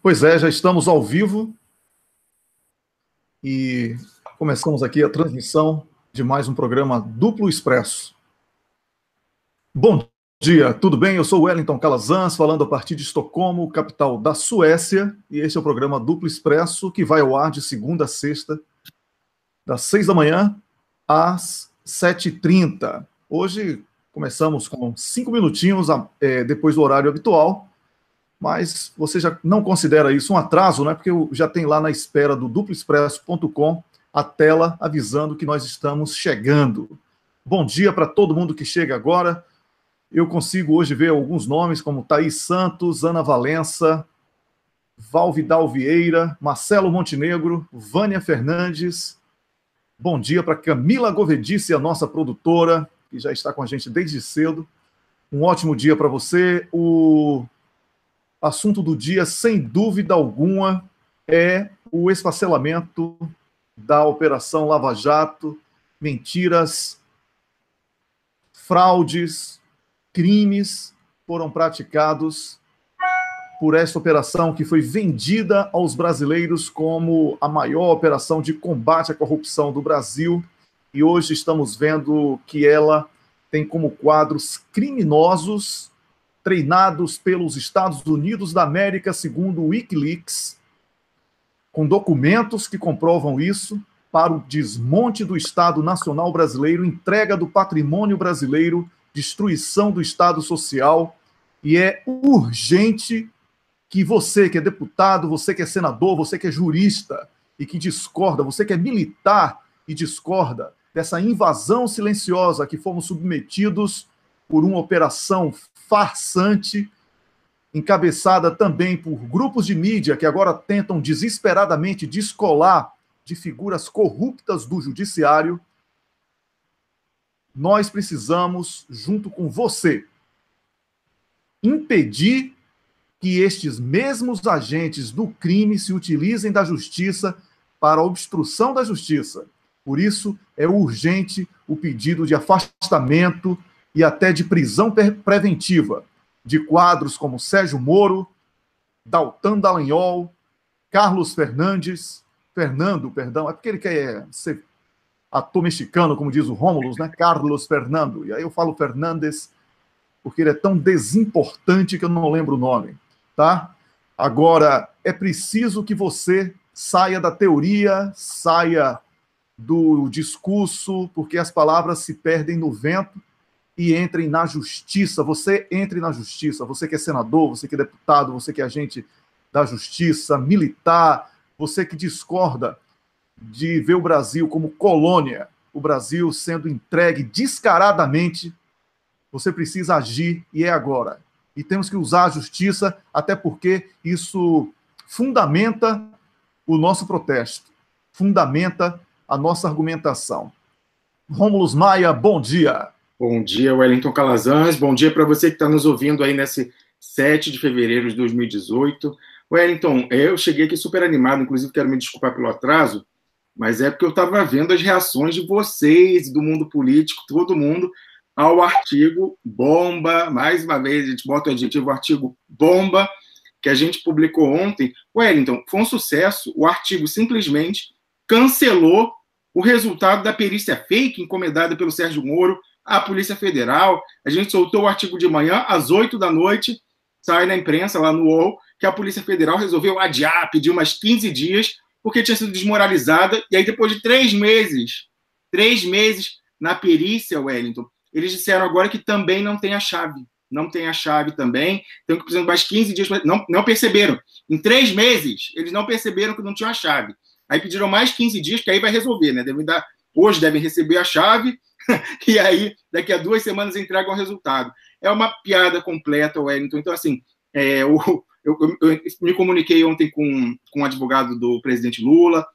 Pois é, já estamos ao vivo e começamos aqui a transmissão de mais um programa Duplo Expresso. Bom dia, tudo bem? Eu sou o Wellington Calazans, falando a partir de Estocolmo, capital da Suécia, e este é o programa Duplo Expresso, que vai ao ar de segunda a sexta, das 6 da manhã às 7h30. Hoje começamos com 5 minutinhos depois do horário habitual, mas você já não considera isso um atraso, né? Porque já tem lá na espera do duploexpresso.com a tela avisando que nós estamos chegando. Bom dia para todo mundo que chega agora. Eu consigo hoje ver alguns nomes como Thaís Santos, Ana Valença, Val Vidal Vieira, Marcelo Montenegro, Vânia Fernandes. Bom dia para Camila Govedice, a nossa produtora, que já está com a gente desde cedo. Um ótimo dia para você. O assunto do dia, sem dúvida alguma, é o esfacelamento da Operação Lava Jato, mentiras, fraudes, crimes foram praticados por esta operação que foi vendida aos brasileiros como a maior operação de combate à corrupção do Brasil, e hoje estamos vendo que ela tem como quadros criminosos treinados pelos Estados Unidos da América, segundo o Wikileaks, com documentos que comprovam isso, para o desmonte do Estado Nacional Brasileiro, entrega do patrimônio brasileiro, destruição do Estado Social, e é urgente que você que é deputado, você que é senador, você que é jurista e que discorda, você que é militar e discorda dessa invasão silenciosa que fomos submetidos por uma operação farsante, encabeçada também por grupos de mídia que agora tentam desesperadamente descolar de figuras corruptas do judiciário. Nós precisamos, junto com você, impedir que estes mesmos agentes do crime se utilizem da justiça para a obstrução da justiça. Por isso, é urgente o pedido de afastamento e até de prisão preventiva de quadros como Sérgio Moro, Daltan Dallagnol, Carlos Fernandes, Fernando, perdão, é porque ele quer ser ator mexicano, como diz o Rômulus, né? Carlos Fernando. E aí eu falo Fernandes porque ele é tão desimportante que eu não lembro o nome, tá? Agora, é preciso que você saia da teoria, saia do discurso, porque as palavras se perdem no vento, e entrem na justiça. Você entre na justiça, você que é senador, você que é deputado, você que é agente da justiça, militar, você que discorda de ver o Brasil como colônia, o Brasil sendo entregue descaradamente, você precisa agir, e é agora. E temos que usar a justiça, até porque isso fundamenta o nosso protesto, fundamenta a nossa argumentação. Rômulus Maia, bom dia. Bom dia, Wellington Calazans. Bom dia para você que está nos ouvindo aí nesse 7 de fevereiro de 2018. Wellington, eu cheguei aqui super animado, inclusive quero me desculpar pelo atraso, mas é porque eu estava vendo as reações de vocês, do mundo político, todo mundo, ao artigo bomba, mais uma vez a gente bota o adjetivo artigo bomba, que a gente publicou ontem. Wellington, foi um sucesso, o artigo simplesmente cancelou o resultado da perícia fake encomendada pelo Sérgio Moro à Polícia Federal. A gente soltou o artigo de manhã, às 8 da noite, sai na imprensa, lá no UOL, que a Polícia Federal resolveu adiar, pedir umas 15 dias, porque tinha sido desmoralizada, e aí depois de 3 meses na perícia, Wellington, eles disseram agora que também não tem a chave. Não tem a chave também, então que precisam de mais 15 dias. Não perceberam. Em 3 meses, eles não perceberam que não tinha a chave. Aí pediram mais 15 dias, que aí vai resolver, né? Hoje devem receber a chave, e aí, daqui a 2 semanas, entregam o resultado. É uma piada completa, Wellington. Então, assim, eu me comuniquei ontem com o advogado do presidente Lula,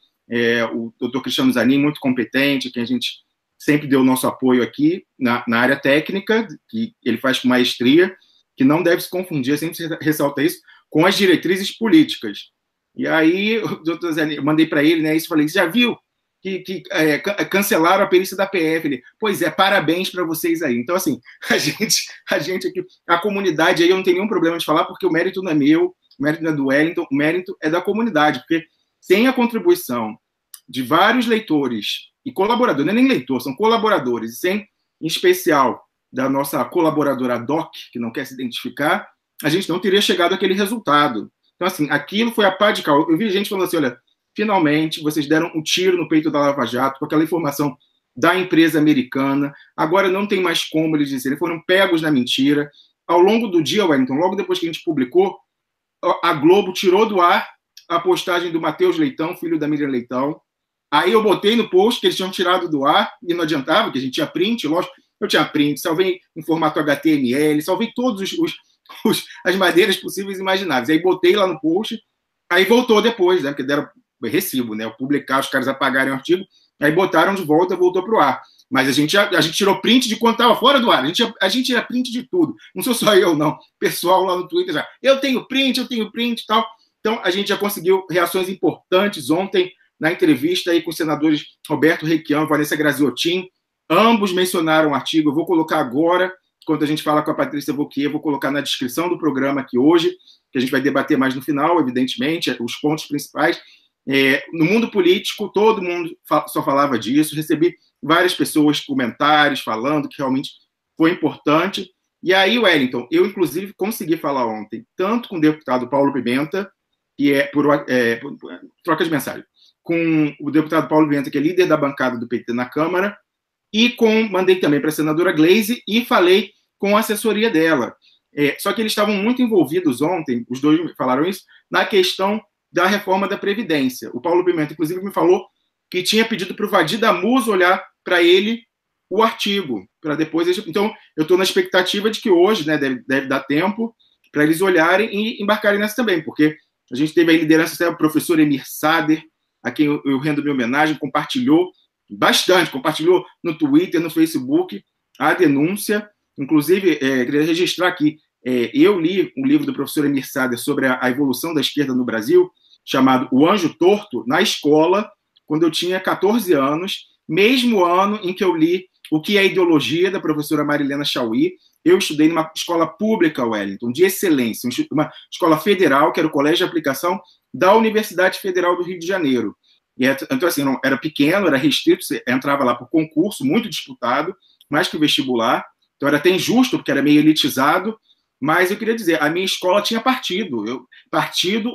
o doutor Cristiano Zanin, muito competente, que a gente sempre deu o nosso apoio aqui na área técnica, que ele faz com maestria, que não deve se confundir, eu sempre ressalta isso, com as diretrizes políticas. E aí, doutor Zanin, eu mandei para ele, né, isso, falei, já viu que cancelaram a perícia da PF? Ele, pois é, parabéns para vocês aí. Então, assim, a gente aqui, a comunidade aí, eu não tenho nenhum problema de falar, porque o mérito não é meu, o mérito não é do Wellington, o mérito é da comunidade, porque sem a contribuição de vários leitores e colaboradores, não é nem leitor, são colaboradores, e sem, em especial, da nossa colaboradora Doc, que não quer se identificar, a gente não teria chegado àquele resultado. Então, assim, aquilo foi a pá de cal. Eu vi gente falando assim, olha, finalmente vocês deram um tiro no peito da Lava Jato com aquela informação da empresa americana, agora não tem mais como eles dizerem, foram pegos na mentira. Ao longo do dia, Wellington, logo depois que a gente publicou, a Globo tirou do ar a postagem do Matheus Leitão, filho da Miriam Leitão. Aí eu botei no post que eles tinham tirado do ar, e não adiantava, que a gente tinha print, lógico, eu tinha print, salvei em formato HTML, salvei todas as maneiras possíveis e imagináveis. Aí botei lá no post, aí voltou depois, né, porque deram recibo, né, eu publicar, os caras apagarem o artigo, aí botaram de volta, voltou para o ar. Mas a gente tirou print de quando estava fora do ar. A gente tira print de tudo. Não sou só eu, não. Pessoal lá no Twitter já. Eu tenho print e tal. Então, a gente já conseguiu reações importantes ontem na entrevista aí com os senadores Roberto Requião e Vanessa Graziotin. Ambos mencionaram o artigo. Eu vou colocar agora, quando a gente fala com a Patrícia Wauquiez, vou colocar na descrição do programa aqui hoje, que a gente vai debater mais no final, evidentemente, os pontos principais. No mundo político, todo mundo só falava disso. Recebi várias pessoas, comentários, falando que realmente foi importante. E aí, Wellington, eu, inclusive, consegui falar ontem, tanto com o deputado Paulo Pimenta, que é por troca de mensagem, com o deputado Paulo Pimenta, que é líder da bancada do PT na Câmara, e mandei também para a senadora Gleisi e falei com a assessoria dela. Só que eles estavam muito envolvidos ontem, os dois falaram isso, na questão da reforma da Previdência. O Paulo Pimenta, inclusive, me falou que tinha pedido para o Vadir Damus olhar para ele o artigo, para depois... Então, eu estou na expectativa de que hoje, né, deve dar tempo para eles olharem e embarcarem nessa também, porque a gente teve a liderança do professor Emir Sader, a quem eu rendo minha homenagem, compartilhou bastante, compartilhou no Twitter, no Facebook, a denúncia. Inclusive, queria registrar aqui, eu li um livro do professor Emir Sader sobre a evolução da esquerda no Brasil, chamado O Anjo Torto, na escola, quando eu tinha 14 anos, mesmo ano em que eu li O que é a Ideologia, da professora Marilena Chauí. Eu estudei numa escola pública, Wellington, de excelência, uma escola federal, que era o Colégio de Aplicação da Universidade Federal do Rio de Janeiro. Então, assim, não, era pequeno, era restrito, você entrava lá por concurso, muito disputado, mais que o vestibular. Então, era até injusto, porque era meio elitizado. Mas eu queria dizer, a minha escola tinha partido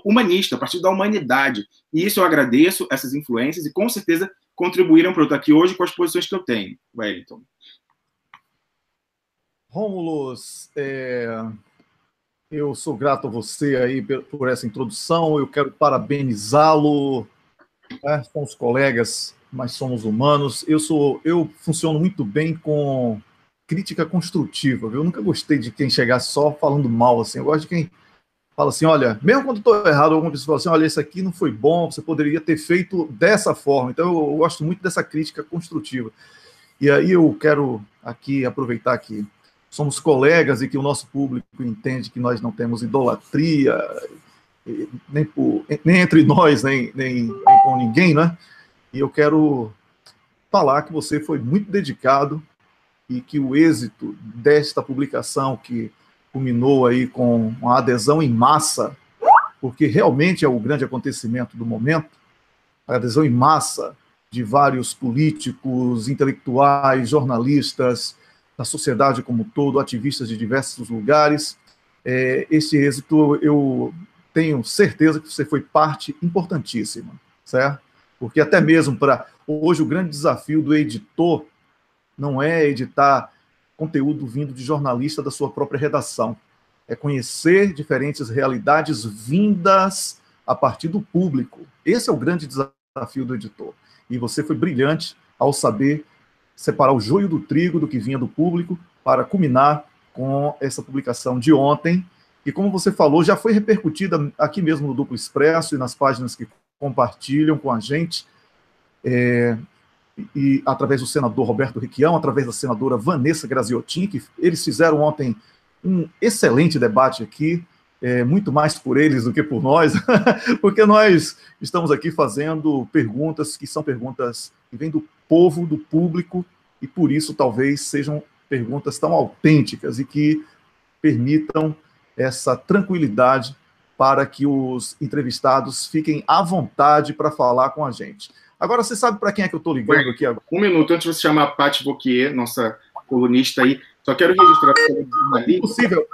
humanista, partido da humanidade. E isso eu agradeço, essas influências, e com certeza contribuíram para eu estar aqui hoje com as posições que eu tenho, Wellington. Rômulus, eu sou grato a você aí por essa introdução, eu quero parabenizá-lo, né? Somos colegas, mas somos humanos. Eu funciono muito bem com crítica construtiva, viu? Eu nunca gostei de quem chegar só falando mal, assim. Eu gosto de quem fala assim, olha, mesmo quando estou errado, alguma pessoa fala assim, olha, isso aqui não foi bom, você poderia ter feito dessa forma. Então, eu gosto muito dessa crítica construtiva. E aí eu quero aqui aproveitar que somos colegas e que o nosso público entende que nós não temos idolatria, nem entre nós, nem com ninguém, né? E eu quero falar que você foi muito dedicado e que o êxito desta publicação, que culminou aí com uma adesão em massa, porque realmente é o grande acontecimento do momento, a adesão em massa de vários políticos, intelectuais, jornalistas, da sociedade como um todo, ativistas de diversos lugares. Esse êxito, eu tenho certeza que você foi parte importantíssima, certo? Porque até mesmo para hoje o grande desafio do editor não é editar conteúdo vindo de jornalista da sua própria redação, é conhecer diferentes realidades vindas a partir do público. Esse é o grande desafio do editor. E você foi brilhante ao saber separar o joio do trigo do que vinha do público para culminar com essa publicação de ontem. E como você falou, já foi repercutida aqui mesmo no Duplo Expresso e nas páginas que compartilham com a gente, e através do senador Roberto Requião, através da senadora Vanessa Graziotin, que eles fizeram ontem um excelente debate aqui, muito mais por eles do que por nós, porque nós estamos aqui fazendo perguntas que são perguntas que vêm do povo, do público, e por isso talvez sejam perguntas tão autênticas e que permitam essa tranquilidade para que os entrevistados fiquem à vontade para falar com a gente. Agora, você sabe para quem é que eu estou ligando aqui agora? Um minuto antes de você chamar a Paty Vauquier, nossa colunista aí, só quero registrar É impossível.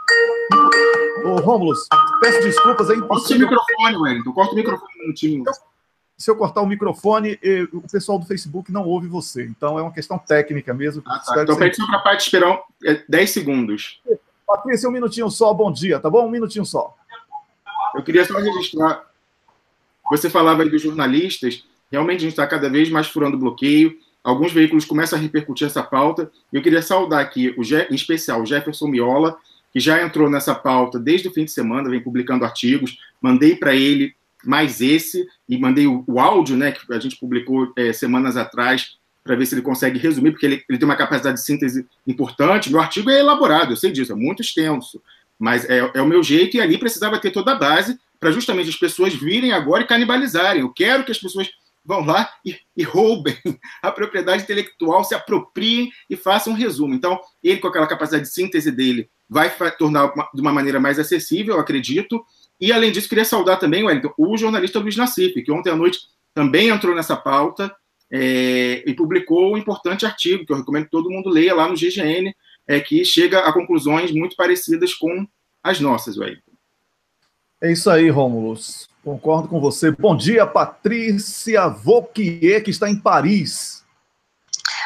Ô, Rômulo, peço desculpas, é impossível. Corta o microfone, Wellington. Corta o microfone um minutinho. Se eu cortar o microfone, o pessoal do Facebook não ouve você. Então, é uma questão técnica mesmo. Tá. Então, pede só para a Paty esperar 10 segundos. Patrícia, um minutinho só, bom dia, tá bom? Um minutinho só. Eu queria só registrar. Você falava aí dos jornalistas. Realmente, a gente está cada vez mais furando o bloqueio. Alguns veículos começam a repercutir essa pauta. Eu queria saudar aqui, em especial, o Jefferson Miola, que já entrou nessa pauta desde o fim de semana, vem publicando artigos. Mandei para ele mais esse, e mandei o áudio, né, que a gente publicou semanas atrás, para ver se ele consegue resumir, porque ele tem uma capacidade de síntese importante. Meu artigo é elaborado, eu sei disso, é muito extenso, mas é o meu jeito, e ali precisava ter toda a base para justamente as pessoas virem agora e canibalizarem. Eu quero que as pessoas vão lá e roubem a propriedade intelectual, se apropriem e façam um resumo. Então, ele, com aquela capacidade de síntese dele, vai tornar de uma maneira mais acessível, eu acredito. E, além disso, queria saudar também, Wellington, o jornalista Luiz Nassif, que ontem à noite também entrou nessa pauta e publicou um importante artigo, que eu recomendo que todo mundo leia lá no GGN, que chega a conclusões muito parecidas com as nossas, Wellington. É isso aí, Rômulo. Concordo com você. Bom dia, Patrícia Vauquier, que está em Paris.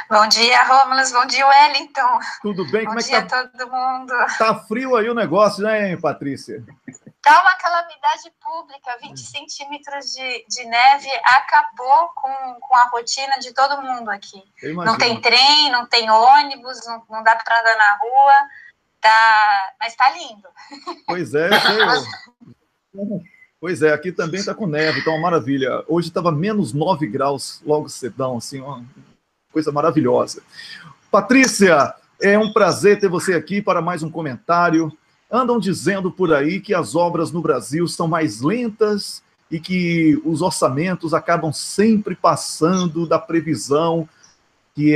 Bom dia, Rômulo. Bom dia, Wellington. Tudo bem? Bom Como dia é que tá? a todo mundo. Tá frio aí o negócio, né, Patrícia? Tá uma calamidade pública. 20 centímetros de neve acabou com a rotina de todo mundo aqui. Não tem trem, não tem ônibus, não dá para andar na rua. Mas tá lindo. Pois é, Pois é, aqui também está com neve, então é uma maravilha. Hoje estava menos 9 graus logo cedão, assim, uma coisa maravilhosa. Patrícia, é um prazer ter você aqui para mais um comentário. Andam dizendo por aí que as obras no Brasil são mais lentas e que os orçamentos acabam sempre passando da previsão, e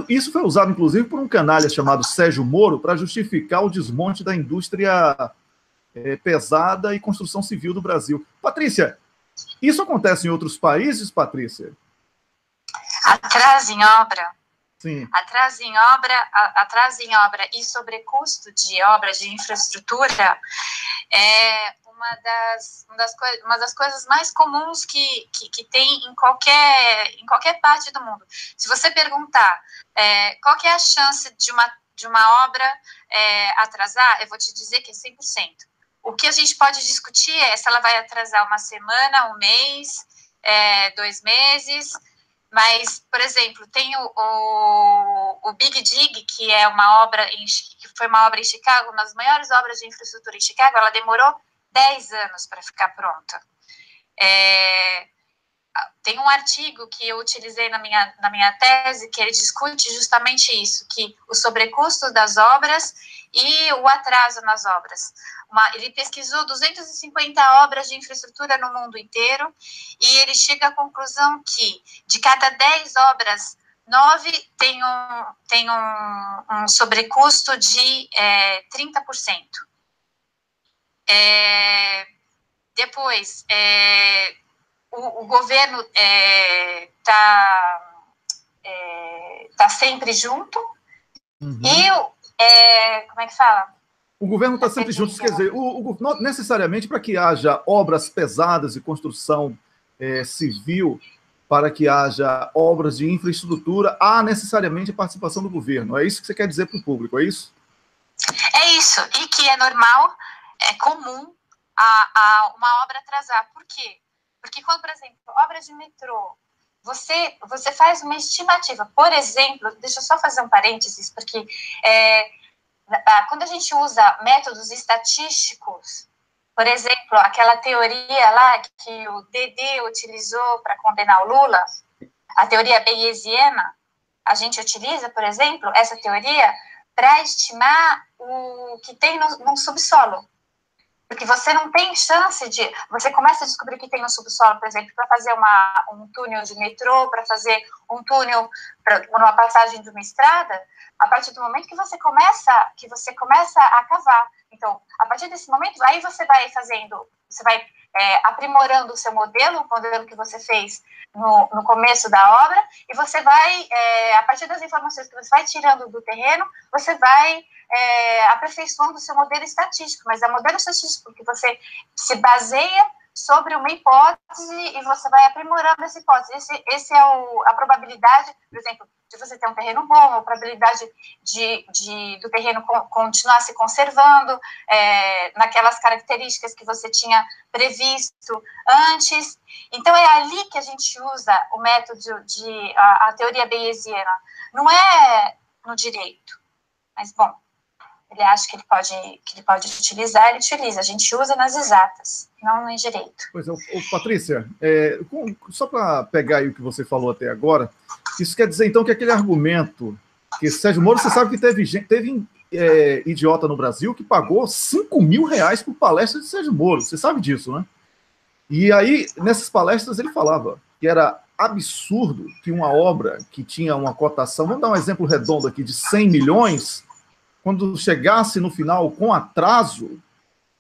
isso foi usado, inclusive, por um canalha chamado Sérgio Moro para justificar o desmonte da indústria pesada e construção civil do Brasil. Patrícia, isso acontece em outros países, Patrícia? Atraso em obra. Sim. Atraso em obra e sobrecusto de obras de infraestrutura é uma das coisas mais comuns que tem em qualquer parte do mundo. Se você perguntar qual que é a chance de uma obra atrasar, eu vou te dizer que é 100%. O que a gente pode discutir é se ela vai atrasar uma semana, um mês, 2 meses. Mas, por exemplo, tem o Big Dig, que é que foi uma obra em Chicago, uma das maiores obras de infraestrutura em Chicago. Ela demorou 10 anos para ficar pronta. Tem um artigo que eu utilizei na minha tese, que ele discute justamente isso, que o sobrecusto das obras e o atraso nas obras. Ele pesquisou 250 obras de infraestrutura no mundo inteiro e ele chega à conclusão que de cada 10 obras, 9 tem um sobrecusto de 30%. Depois, o governo tá sempre junto. Uhum. E como é que fala? O governo está sempre junto, quer dizer, não necessariamente para que haja obras pesadas de construção civil, para que haja obras de infraestrutura, há necessariamente a participação do governo. É isso que você quer dizer para o público, é isso? É isso, e que é normal, é comum uma obra atrasar. Por quê? Porque quando, por exemplo, obras de metrô, você faz uma estimativa. Por exemplo, deixa eu só fazer um parênteses, porque quando a gente usa métodos estatísticos, por exemplo, aquela teoria lá que o Dedê utilizou para condenar o Lula, a teoria bayesiana, a gente utiliza, por exemplo, essa teoria para estimar o que tem no subsolo. porque você não tem chance de... Você começa a descobrir que tem no subsolo, por exemplo, para fazer um túnel de metrô, para fazer um túnel para uma passagem de uma estrada, a partir do momento que você começa a cavar. Então, a partir desse momento, aí você vai fazendo, você vai aprimorando o seu modelo, o modelo que você fez no começo da obra, e você vai, a partir das informações que você vai tirando do terreno, você vai aperfeiçoando o seu modelo estatístico, mas é um modelo estatístico que você se baseia sobre uma hipótese e você vai aprimorando essa hipótese. Esse é a probabilidade, por exemplo, de você ter um terreno bom, a probabilidade do terreno continuar se conservando naquelas características que você tinha previsto antes. Então, é ali que a gente usa o método a teoria bayesiana. Não é no direito, mas, bom, ele acha que ele pode utilizar, ele utiliza. A gente usa nas exatas, não no direito. Pois é, Patrícia, só para pegar aí o que você falou até agora, isso quer dizer, então, que aquele argumento que Sérgio Moro, você sabe que teve idiota no Brasil que pagou R$5.000 por palestra de Sérgio Moro, você sabe disso, né? E aí, nessas palestras, ele falava que era absurdo que uma obra que tinha uma cotação, vamos dar um exemplo redondo aqui, de 100 milhões, quando chegasse no final com atraso,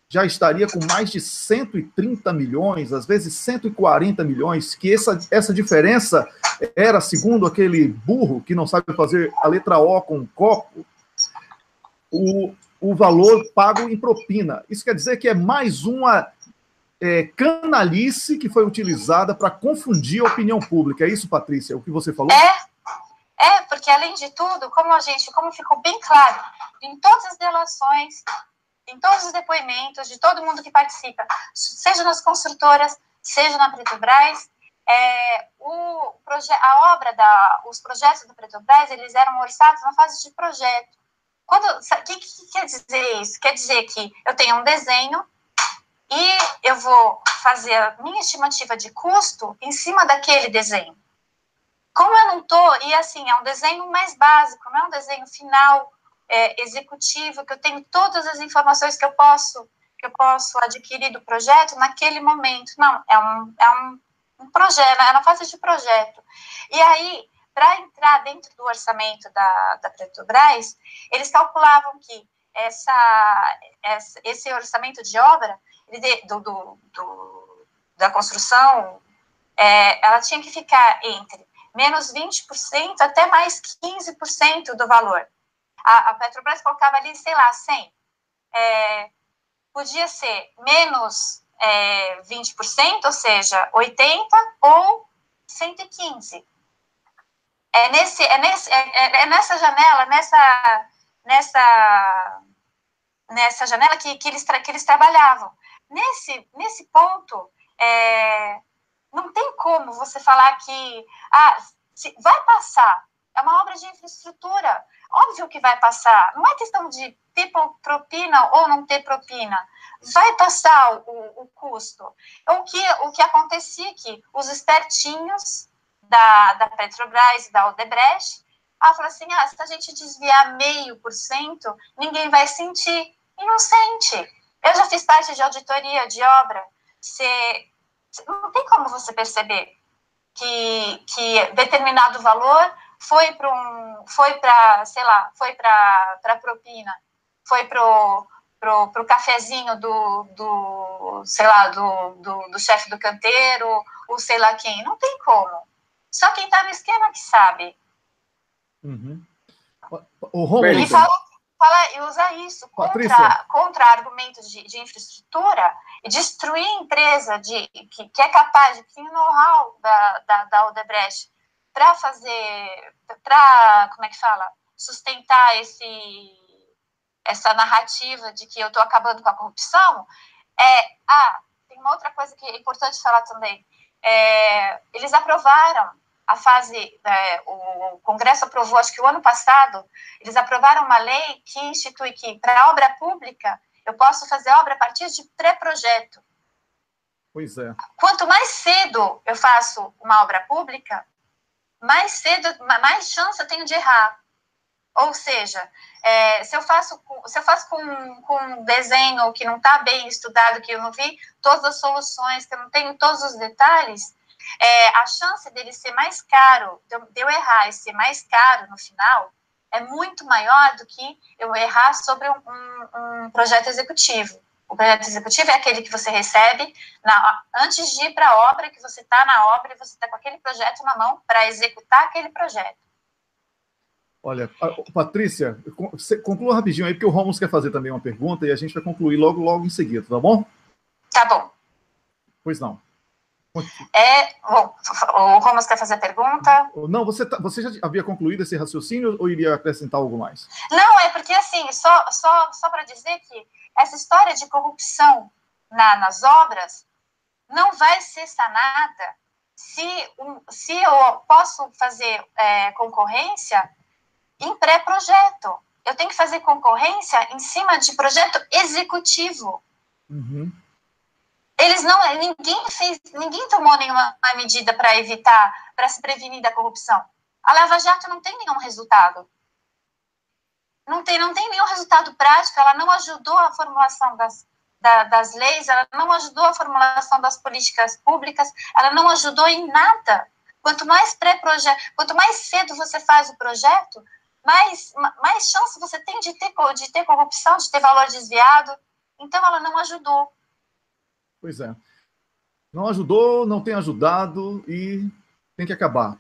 já estaria com mais de 130 milhões, às vezes 140 milhões, que essa diferença era, segundo aquele burro que não sabe fazer a letra O com um copo, o valor pago em propina. Isso quer dizer que é mais uma canalice que foi utilizada para confundir a opinião pública. É isso, Patrícia, o que você falou? Porque, além de tudo, como ficou bem claro, em todas as delações, em todos os depoimentos de todo mundo que participa, seja nas construtoras, seja na Petrobras, os projetos da Petrobras, eles eram orçados na fase de projeto. O que quer dizer isso? Quer dizer que eu tenho um desenho e eu vou fazer a minha estimativa de custo em cima daquele desenho. Como eu não estou, e assim, é um desenho mais básico, não é um desenho final, executivo, que eu tenho todas as informações que eu posso adquirir do projeto naquele momento. Não, é um projeto, é na fase de projeto. E aí, para entrar dentro do orçamento da Petrobras, eles calculavam que esse orçamento de obra da construção, ela tinha que ficar entre menos 20% até mais 15% do valor. A Petrobras colocava ali, sei lá, 100. Podia ser menos 20%, ou seja, 80 ou 115. Nessa janela, nessa janela que eles trabalhavam. Nesse ponto, não tem como você falar que vai passar. É uma obra de infraestrutura. Óbvio que vai passar. Não é questão de ter propina ou não ter propina. Vai passar o custo. O que acontecia é que os espertinhos da Petrobras e da Odebrecht falaram assim, se a gente desviar 0,5%, ninguém vai sentir. E não sente. Eu já fiz parte de auditoria de obra. Não tem como você perceber que determinado valor foi para propina, foi pro cafezinho do chefe do canteiro, ou sei lá quem. Não tem como. Só quem está no esquema que sabe. Uhum. O Romulo, e usar isso contra argumentos de infraestrutura e destruir a empresa que é capaz, que tem o know-how da Odebrecht para sustentar essa narrativa de que eu estou acabando com a corrupção. Tem uma outra coisa que é importante falar também. Eles aprovaram a fase, o Congresso aprovou, acho que o ano passado, eles aprovaram uma lei que institui que, para obra pública, eu posso fazer obra a partir de pré-projeto. Pois é. Quanto mais cedo eu faço uma obra pública, mais chance eu tenho de errar. Ou seja, se eu faço com um desenho que não está bem estudado, que eu não vi todas as soluções, que eu não tenho todos os detalhes, a chance dele ser mais caro, de eu errar e ser mais caro no final, é muito maior do que eu errar sobre um projeto executivo. O projeto executivo é aquele que você recebe antes de ir para a obra, que você está na obra e você está com aquele projeto na mão para executar aquele projeto. Olha, Patrícia, conclua rapidinho aí, porque o Rômulo quer fazer também uma pergunta e a gente vai concluir logo em seguida, tá bom? Tá bom. Pois não. Bom, o Rômulo quer fazer a pergunta? Não, você já havia concluído esse raciocínio ou iria acrescentar algo mais? Não, é porque, assim, só para dizer que essa história de corrupção nas obras não vai ser sanada se eu posso fazer concorrência em pré-projeto. Eu tenho que fazer concorrência em cima de projeto executivo. Uhum. Ninguém tomou nenhuma medida para evitar, para se prevenir da corrupção. A Lava Jato não tem nenhum resultado. Não tem nenhum resultado prático, ela não ajudou a formulação das leis, ela não ajudou a formulação das políticas públicas, ela não ajudou em nada. Quanto mais cedo você faz o projeto, mais chance você tem de ter corrupção, de ter valor desviado. Então, ela não ajudou. Pois é. Não ajudou, não tem ajudado e tem que acabar.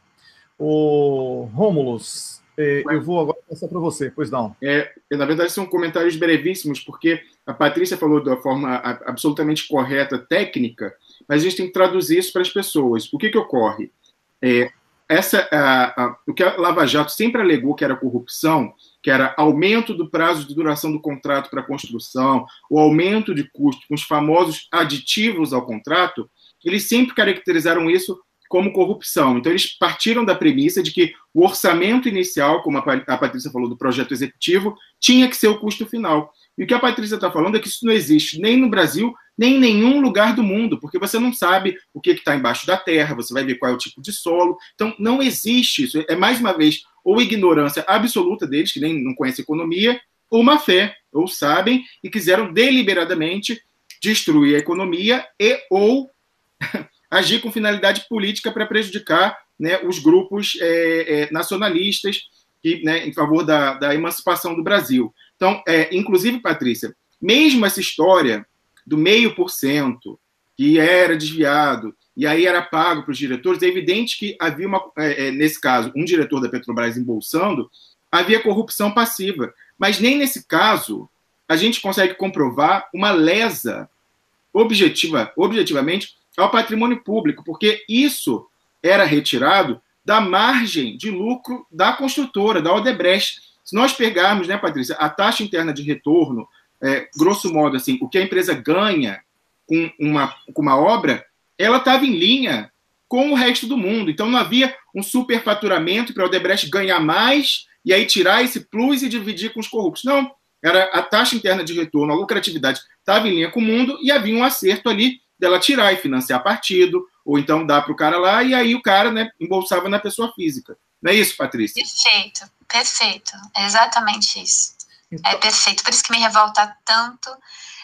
O Rômulus, eu vou agora passar para você, pois não. Na verdade, são comentários brevíssimos, porque a Patrícia falou da forma absolutamente correta, técnica, mas a gente tem que traduzir isso para as pessoas. O que ocorre? O que a Lava Jato sempre alegou que era corrupção, que era aumento do prazo de duração do contrato para construção, o aumento de custo com os famosos aditivos ao contrato, eles sempre caracterizaram isso como corrupção. Então, eles partiram da premissa de que o orçamento inicial, como a Patrícia falou, do projeto executivo, tinha que ser o custo final. E o que a Patrícia está falando é que isso não existe nem no Brasil, nem em nenhum lugar do mundo, porque você não sabe o que está embaixo da terra, você vai ver qual é o tipo de solo. Então, não existe isso. É, mais uma vez, ou ignorância absoluta deles, que nem não conhecem economia, ou má fé, ou sabem e quiseram deliberadamente destruir a economia ou agir com finalidade política para prejudicar, né, os grupos nacionalistas em favor da emancipação do Brasil. Então, inclusive, Patrícia, mesmo essa história do 0,5%, que era desviado, e aí era pago para os diretores, é evidente que havia, nesse caso, um diretor da Petrobras embolsando, havia corrupção passiva. Mas nem nesse caso a gente consegue comprovar uma lesa objetivamente ao patrimônio público, porque isso era retirado da margem de lucro da construtora, da Odebrecht. Se nós pegarmos, né, Patrícia, a taxa interna de retorno, grosso modo, assim, o que a empresa ganha com uma obra, ela estava em linha com o resto do mundo. Então, não havia um superfaturamento para a Odebrecht ganhar mais e aí tirar esse plus e dividir com os corruptos. Não, era a taxa interna de retorno, a lucratividade estava em linha com o mundo e havia um acerto ali dela tirar e financiar partido, ou então dar para o cara lá, e aí o cara, né, embolsava na pessoa física. Não é isso, Patrícia? Perfeito. É exatamente isso. Então, é perfeito. Por isso que me revolta tanto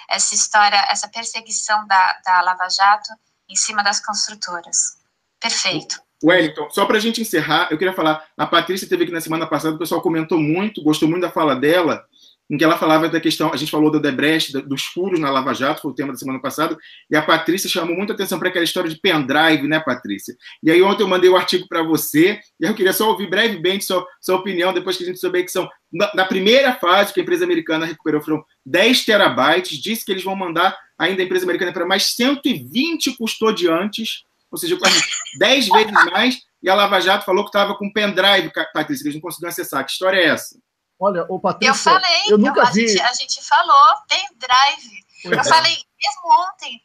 essa história, essa perseguição da Lava Jato em cima das construtoras. Perfeito. Wellington, só para a gente encerrar, eu queria falar, a Patrícia esteve aqui na semana passada, o pessoal comentou muito, gostou muito da fala dela, em que ela falava da questão, a gente falou da Odebrecht, dos furos na Lava Jato, foi o tema da semana passada, e a Patrícia chamou muita atenção para aquela história de pendrive, né, Patrícia? E aí ontem eu mandei o artigo para você, e eu queria só ouvir brevemente sua opinião, depois que a gente souber que são, na primeira fase que a empresa americana recuperou, foram 10 terabytes, disse que eles vão mandar ainda a empresa americana para mais 120 custodiantes, ou seja, quase 10 vezes mais, e a Lava Jato falou que estava com pendrive, Patrícia, que eles não conseguiam acessar. Que história é essa? Olha, o Patrícia... Eu falei, eu nunca vi... a gente falou, pendrive. Eu falei, mesmo ontem...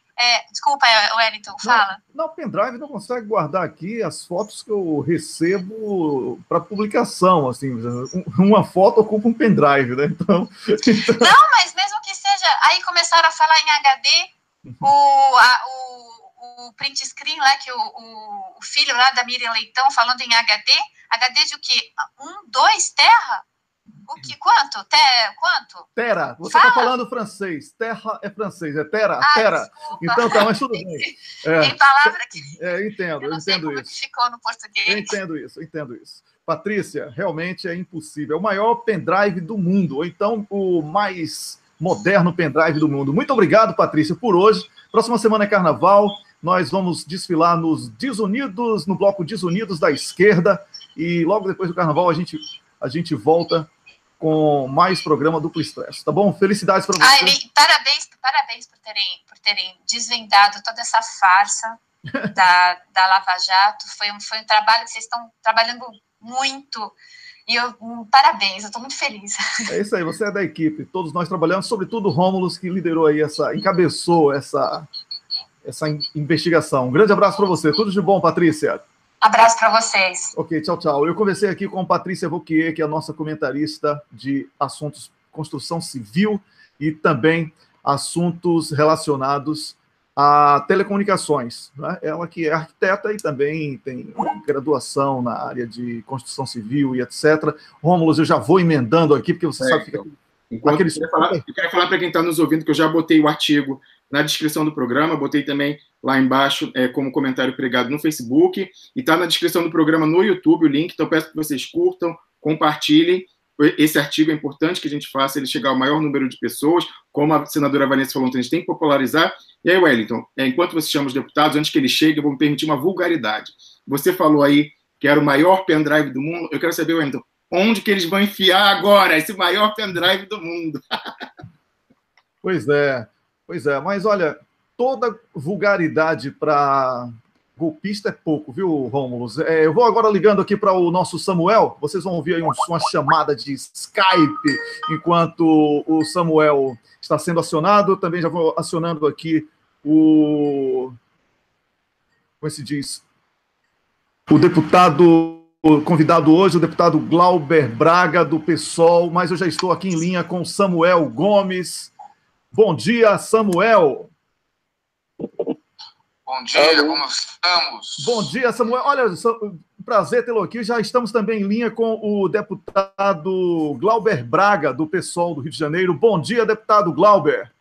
desculpa, Wellington, fala. Não, pendrive não consegue guardar aqui as fotos que eu recebo para publicação, assim, uma foto ocupa um pendrive, né? Então... Não, mas mesmo que seja... Aí começaram a falar em HD, o print screen lá, que o filho lá da Miriam Leitão falando em HD de o quê? 1, 2 terra? O que? Quanto? Quanto? Terra. Você está falando francês. Terra é francês. É terra. Terra. Desculpa. Então tá, mas tudo bem. Tem palavra que... eu entendo, eu não sei como isso. Que ficou no português. Eu entendo isso. Patrícia, realmente é impossível. É o maior pendrive do mundo, ou então o mais moderno pendrive do mundo. Muito obrigado, Patrícia, por hoje. Próxima semana é Carnaval. Nós vamos desfilar nos Desunidos, no bloco Desunidos da Esquerda. E logo depois do Carnaval a gente volta com mais programa Duplo Expresso, tá bom? Felicidades para você. Parabéns por terem desvendado toda essa farsa da Lava Jato. Foi um trabalho que vocês estão trabalhando muito. E parabéns, eu estou muito feliz. É isso aí, você é da equipe. Todos nós trabalhamos, sobretudo o Rômulo, que liderou aí encabeçou essa investigação. Um grande abraço para você. Tudo de bom, Patrícia. Abraço para vocês. Ok, tchau, tchau. Eu conversei aqui com Patrícia Vauquier, que é a nossa comentarista de assuntos construção civil e também assuntos relacionados a telecomunicações. Né? Ela que é arquiteta e também tem graduação na área de construção civil e etc. Rômulo, eu já vou emendando aqui, porque você sabe que fica... Eu quero falar para quem está nos ouvindo que eu já botei o artigo na descrição do programa, botei também lá embaixo como comentário pregado no Facebook, e está na descrição do programa no YouTube o link, então peço que vocês curtam, compartilhem. Esse artigo é importante que a gente faça ele chegar ao maior número de pessoas, como a senadora Vanessa falou, então a gente tem que popularizar. E aí, Wellington, enquanto você chama os deputados, antes que eles cheguem, eu vou me permitir uma vulgaridade. Você falou aí que era o maior pendrive do mundo, eu quero saber, Wellington, onde que eles vão enfiar agora esse maior pendrive do mundo? Pois é, mas olha, toda vulgaridade para golpista é pouco, viu, Rômulo? Eu vou agora ligando aqui para o nosso Samuel, vocês vão ouvir aí uma chamada de Skype enquanto o Samuel está sendo acionado. Eu também já vou acionando aqui como se diz? O deputado convidado hoje, o deputado Glauber Braga, do PSOL, mas eu já estou aqui em linha com Samuel Gomes. Bom dia, Samuel. Bom dia, como estamos? Bom dia, Samuel. Olha, prazer tê-lo aqui. Já estamos também em linha com o deputado Glauber Braga, do PSOL do Rio de Janeiro. Bom dia, deputado Glauber.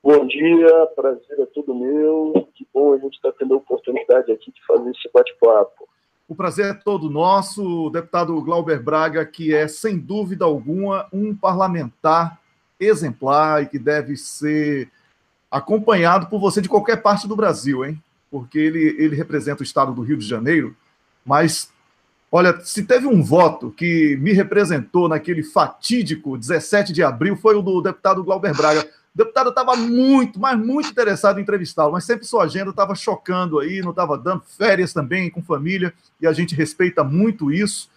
Bom dia, prazer é todo meu. Que bom a gente estar tendo a oportunidade aqui de fazer esse bate-papo. O prazer é todo nosso, o deputado Glauber Braga, que é, sem dúvida alguma, um parlamentar exemplar e que deve ser acompanhado por você de qualquer parte do Brasil, hein? Porque ele representa o estado do Rio de Janeiro, mas, olha, se teve um voto que me representou naquele fatídico 17 de abril, foi o do deputado Glauber Braga. O deputado estava muito, mas muito interessado em entrevistá-lo, mas sempre sua agenda estava chocando aí, não estava dando férias também com família, e a gente respeita muito isso.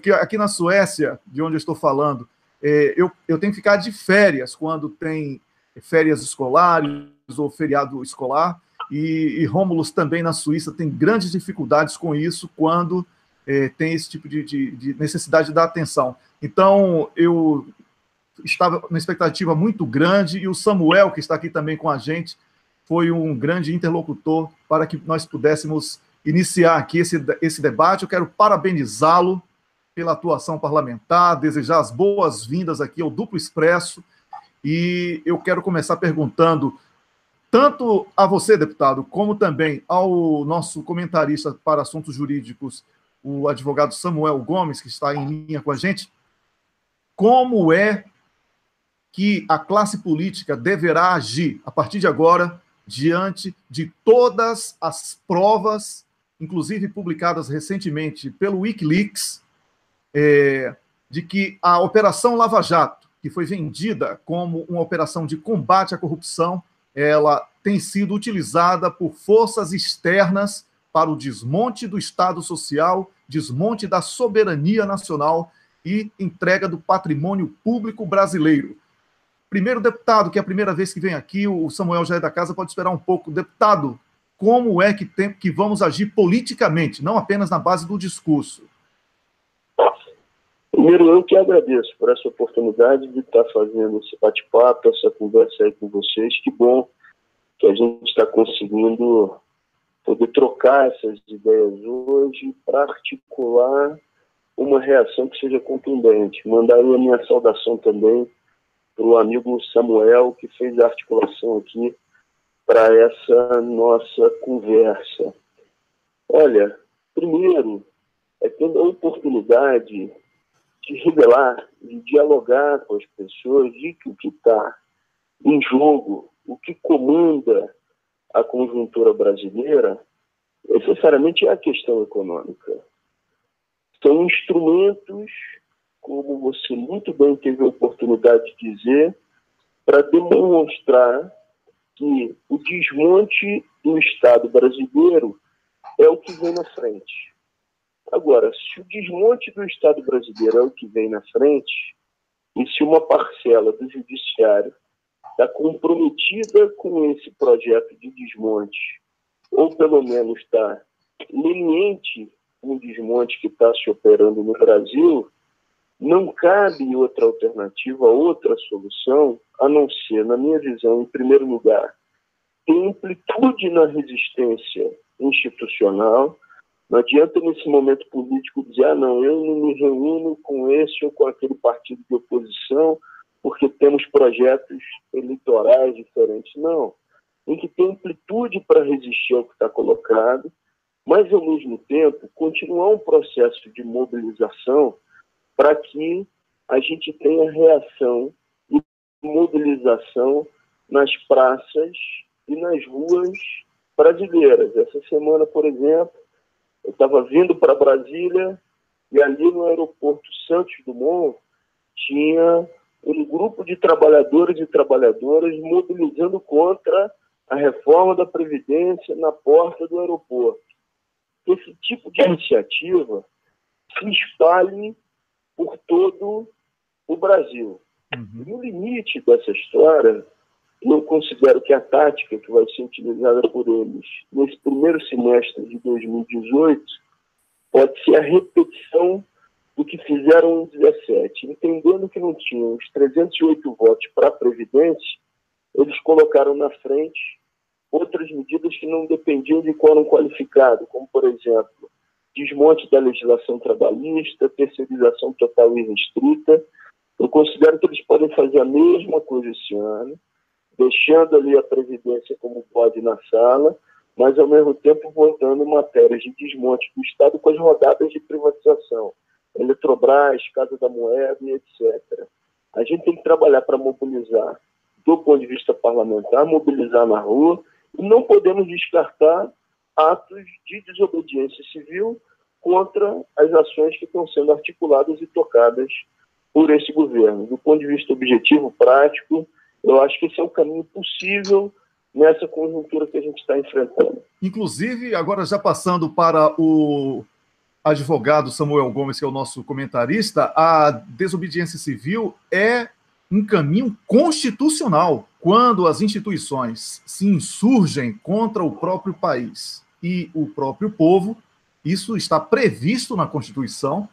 Que aqui na Suécia, de onde eu estou falando, eu tenho que ficar de férias quando tem férias escolares ou feriado escolar, e Rômulo também na Suíça tem grandes dificuldades com isso quando tem esse tipo de necessidade de dar atenção. Então, eu estava numa expectativa muito grande, e o Samuel, que está aqui também com a gente, foi um grande interlocutor para que nós pudéssemos iniciar aqui esse debate. Eu quero parabenizá-lo pela atuação parlamentar, desejar as boas-vindas aqui ao Duplo Expresso, e eu quero começar perguntando tanto a você, deputado, como também ao nosso comentarista para assuntos jurídicos, o advogado Samuel Gomes, que está em linha com a gente, como é que a classe política deverá agir, a partir de agora, diante de todas as provas, inclusive publicadas recentemente pelo Wikileaks, de que a Operação Lava Jato, que foi vendida como uma operação de combate à corrupção, ela tem sido utilizada por forças externas para o desmonte do Estado Social, desmonte da soberania nacional e entrega do patrimônio público brasileiro. Primeiro, deputado, que é a primeira vez que vem aqui, o Samuel já é da casa, pode esperar um pouco. Deputado, como é que vamos agir politicamente, não apenas na base do discurso? Primeiro, eu que agradeço por essa oportunidade de estar fazendo esse bate-papo, essa conversa aí com vocês. Que bom que a gente está conseguindo poder trocar essas ideias hoje para articular uma reação que seja contundente. Mandaria a minha saudação também para o amigo Samuel, que fez a articulação aqui para essa nossa conversa. Olha, primeiro, é tendo a oportunidade de revelar, de dialogar com as pessoas, de que o que está em jogo, o que comanda a conjuntura brasileira, necessariamente é a questão econômica. São instrumentos, como você muito bem teve a oportunidade de dizer, para demonstrar que o desmonte do Estado brasileiro é o que vem na frente. Agora, se o desmonte do Estado brasileiro é o que vem na frente, e se uma parcela do judiciário está comprometida com esse projeto de desmonte, ou pelo menos está leniente com o desmonte que está se operando no Brasil, não cabe outra alternativa, outra solução, a não ser, na minha visão, em primeiro lugar, ter amplitude na resistência institucional. Não adianta, nesse momento político, dizer, não, eu não me reúno com esse ou com aquele partido de oposição porque temos projetos eleitorais diferentes. Não. Tem que ter amplitude para resistir ao que está colocado, mas, ao mesmo tempo, continuar um processo de mobilização para que a gente tenha reação e mobilização nas praças e nas ruas brasileiras. Essa semana, por exemplo, eu estava vindo para Brasília e ali no aeroporto Santos Dumont tinha um grupo de trabalhadores e trabalhadoras mobilizando contra a reforma da Previdência na porta do aeroporto. Esse tipo de iniciativa se espalhe por todo o Brasil. No limite dessa história, eu considero que a tática que vai ser utilizada por eles nesse primeiro semestre de 2018 pode ser a repetição do que fizeram em 2017. Entendendo que não tinham os 308 votos para a Previdência, eles colocaram na frente outras medidas que não dependiam de quórum qualificado, como, por exemplo, desmonte da legislação trabalhista, terceirização total e restrita. Eu considero que eles podem fazer a mesma coisa esse ano, deixando ali a Previdência como pode na sala, mas, ao mesmo tempo, votando matérias de desmonte do Estado com as rodadas de privatização, Eletrobras, Casa da Moeda e etc. A gente tem que trabalhar para mobilizar, do ponto de vista parlamentar, mobilizar na rua, e não podemos descartar atos de desobediência civil contra as ações que estão sendo articuladas e tocadas por esse governo. Do ponto de vista objetivo, prático, eu acho que esse é o caminho possível nessa conjuntura que a gente está enfrentando. Inclusive, agora já passando para o advogado Samuel Gomes, que é o nosso comentarista, a desobediência civil é um caminho constitucional quando as instituições se insurgem contra o próprio país e o próprio povo. Isso está previsto na Constituição.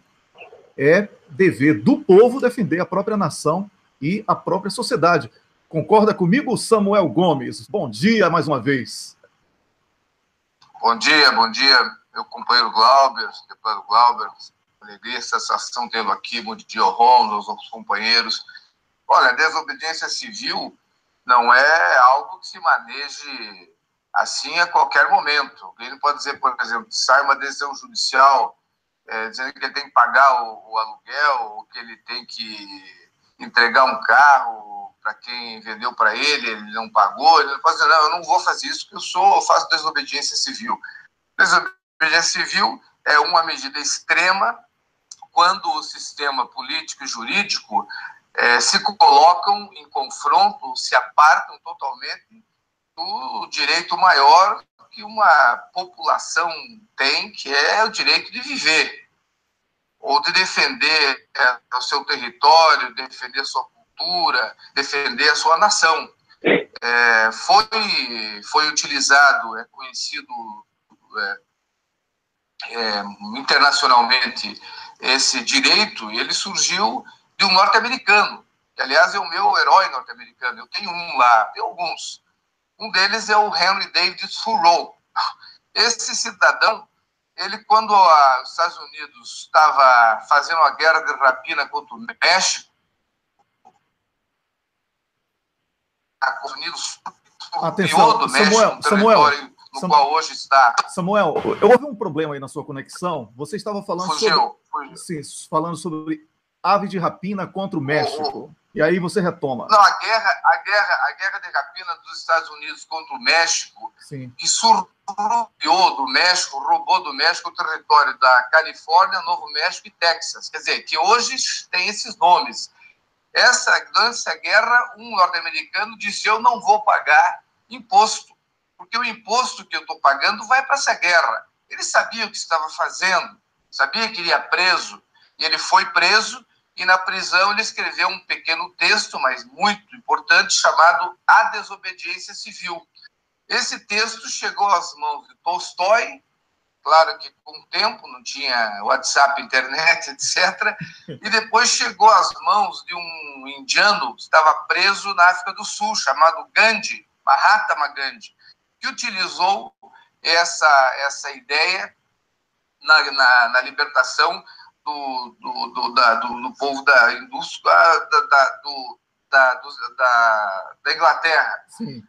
É dever do povo defender a própria nação e a própria sociedade. Concorda comigo, Samuel Gomes? Bom dia mais uma vez. Bom dia, meu companheiro Glauber, deputado Glauber. Alegria, satisfação tê-lo aqui. Bom dia ao Romulo, aos nossos companheiros. Olha, a desobediência civil não é algo que se maneje assim a qualquer momento. Alguém não pode dizer, por exemplo, que sai uma decisão judicial dizendo que ele tem que pagar o aluguel, ou que ele tem que entregar um carro para quem vendeu para ele não pagou. Ele não pode dizer, não, eu não vou fazer isso, porque eu faço desobediência civil. Desobediência civil é uma medida extrema quando o sistema político e jurídico se colocam em confronto, se apartam totalmente do direito maior que uma população tem, que é o direito de viver, ou de defender o seu território, defender a sua cultura, defender a sua nação. Foi utilizado, é conhecido internacionalmente esse direito, e ele surgiu de um norte-americano, que, aliás, é o meu herói norte-americano. Eu tenho um lá, tenho alguns. Um deles é o Henry David Thoreau. Esse cidadão, ele, quando os Estados Unidos estava fazendo a guerra de rapina contra o México, os Unidos atenção, do México, território no qual hoje está. Samuel, houve um problema aí na sua conexão. Você estava falando Fugiu. Sim, falando sobre ave de rapina contra o México. E aí você retoma. Não, a guerra de rapina dos Estados Unidos contra o México, sim, que surrupiou do México, roubou do México o território da Califórnia, Novo México e Texas. Quer dizer, que hoje tem esses nomes. Durante essa guerra, um norte-americano disse: eu não vou pagar imposto, porque o imposto que eu estou pagando vai para essa guerra. Ele sabia o que estava fazendo, sabia que iria preso, e ele foi preso, e na prisão ele escreveu um pequeno texto, mas muito importante, chamado A Desobediência Civil. Esse texto chegou às mãos de Tolstói, claro que com o tempo, não tinha WhatsApp, internet, etc. E depois chegou às mãos de um indiano que estava preso na África do Sul, chamado Gandhi, Mahatma Gandhi, que utilizou essa ideia na libertação do povo da indústria da Inglaterra. Sim.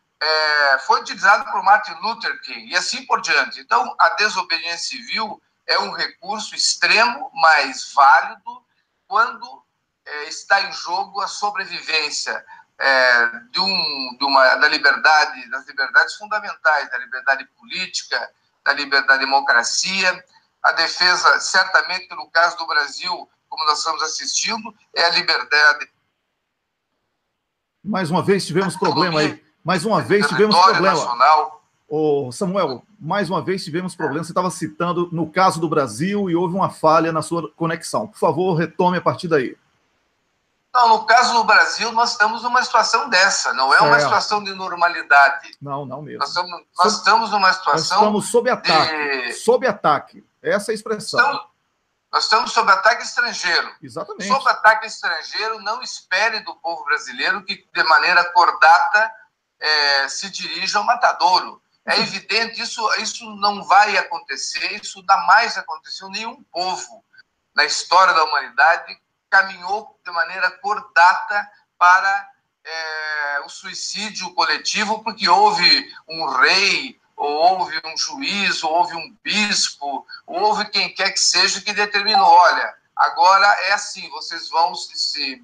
Foi utilizado por Martin Luther King e assim por diante. Então, a desobediência civil é um recurso extremo, mas válido, quando está em jogo a sobrevivência da liberdade, das liberdades fundamentais, da liberdade política, da democracia. A defesa, certamente, no caso do Brasil, como nós estamos assistindo, é a liberdade. Mais uma vez tivemos problema aí. Mais uma vez tivemos problema. Nacional. Ô, Samuel, mais uma vez tivemos problema. Você estava citando no caso do Brasil e houve uma falha na sua conexão. Por favor, retome a partir daí. Não, no caso do Brasil, nós estamos numa situação dessa. Não é uma situação de normalidade. Não mesmo. Nós estamos numa situação... Nós estamos sob ataque. Sob ataque. Essa é a expressão. Nós estamos sob ataque estrangeiro. Exatamente. Sob ataque estrangeiro, não espere do povo brasileiro que, de maneira cordata, se dirija ao matadouro. É evidente, isso não vai acontecer, isso jamais aconteceu. Nenhum povo na história da humanidade caminhou de maneira cordata para o suicídio coletivo, porque houve um rei, ou houve um juiz, ou houve um bispo, ou houve quem quer que seja que determinou: olha, agora é assim, vocês vão se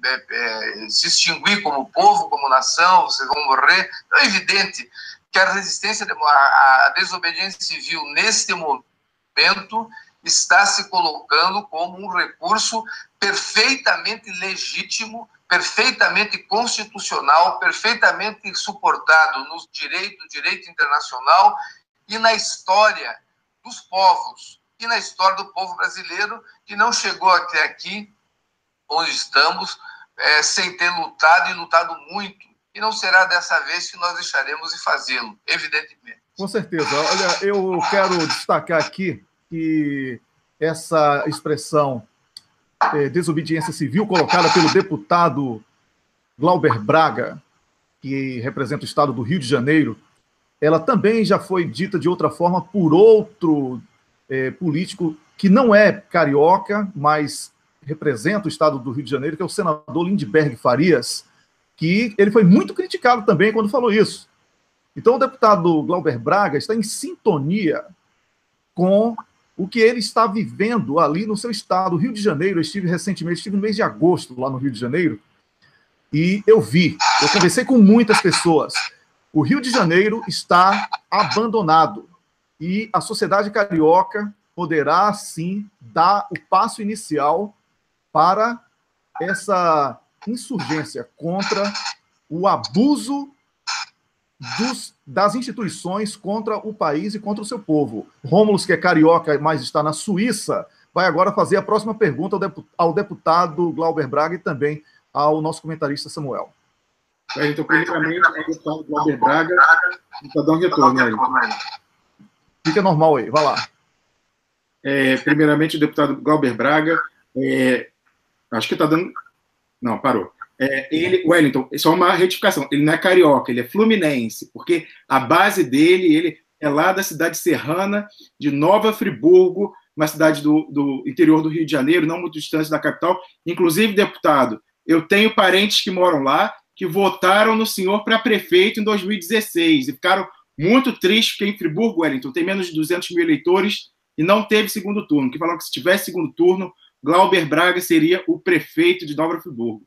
extinguir como povo, como nação, vocês vão morrer. É evidente que a resistência, a desobediência civil, neste momento, está se colocando como um recurso perfeitamente legítimo, perfeitamente constitucional, perfeitamente suportado no direito internacional e na história dos povos, e na história do povo brasileiro, que não chegou até aqui, onde estamos, sem ter lutado, e lutado muito. E não será dessa vez que nós deixaremos de fazê-lo, evidentemente. Com certeza. Olha, eu quero destacar aqui que essa expressão desobediência civil, colocada pelo deputado Glauber Braga, que representa o estado do Rio de Janeiro, ela também já foi dita de outra forma por outro político que não é carioca, mas representa o estado do Rio de Janeiro, que é o senador Lindbergh Farias, que ele foi muito criticado também quando falou isso. Então, o deputado Glauber Braga está em sintonia com o que ele está vivendo ali no seu estado, Rio de Janeiro. Eu estive no mês de agosto, lá no Rio de Janeiro, e eu conversei com muitas pessoas. O Rio de Janeiro está abandonado, e a sociedade carioca poderá, sim, dar o passo inicial para essa insurgência contra o abuso das instituições contra o país e contra o seu povo. Rômulo, que é carioca, mas está na Suíça, vai agora fazer a próxima pergunta ao deputado Glauber Braga e também ao nosso comentarista Samuel. Então, primeiramente, o deputado Glauber Braga está dando retorno aí. Fica normal aí, vai lá. Primeiramente, o deputado Glauber Braga, acho que está dando... Não, parou. Wellington, só uma retificação, ele não é carioca, ele é fluminense, porque a base dele, é lá da cidade serrana de Nova Friburgo, uma cidade do interior do Rio de Janeiro, não muito distante da capital. Inclusive, deputado, eu tenho parentes que moram lá, que votaram no senhor para prefeito em 2016 e ficaram muito tristes, porque em Friburgo, Wellington, tem menos de 200 mil eleitores e não teve segundo turno, que falaram que se tivesse segundo turno, Glauber Braga seria o prefeito de Nova Friburgo.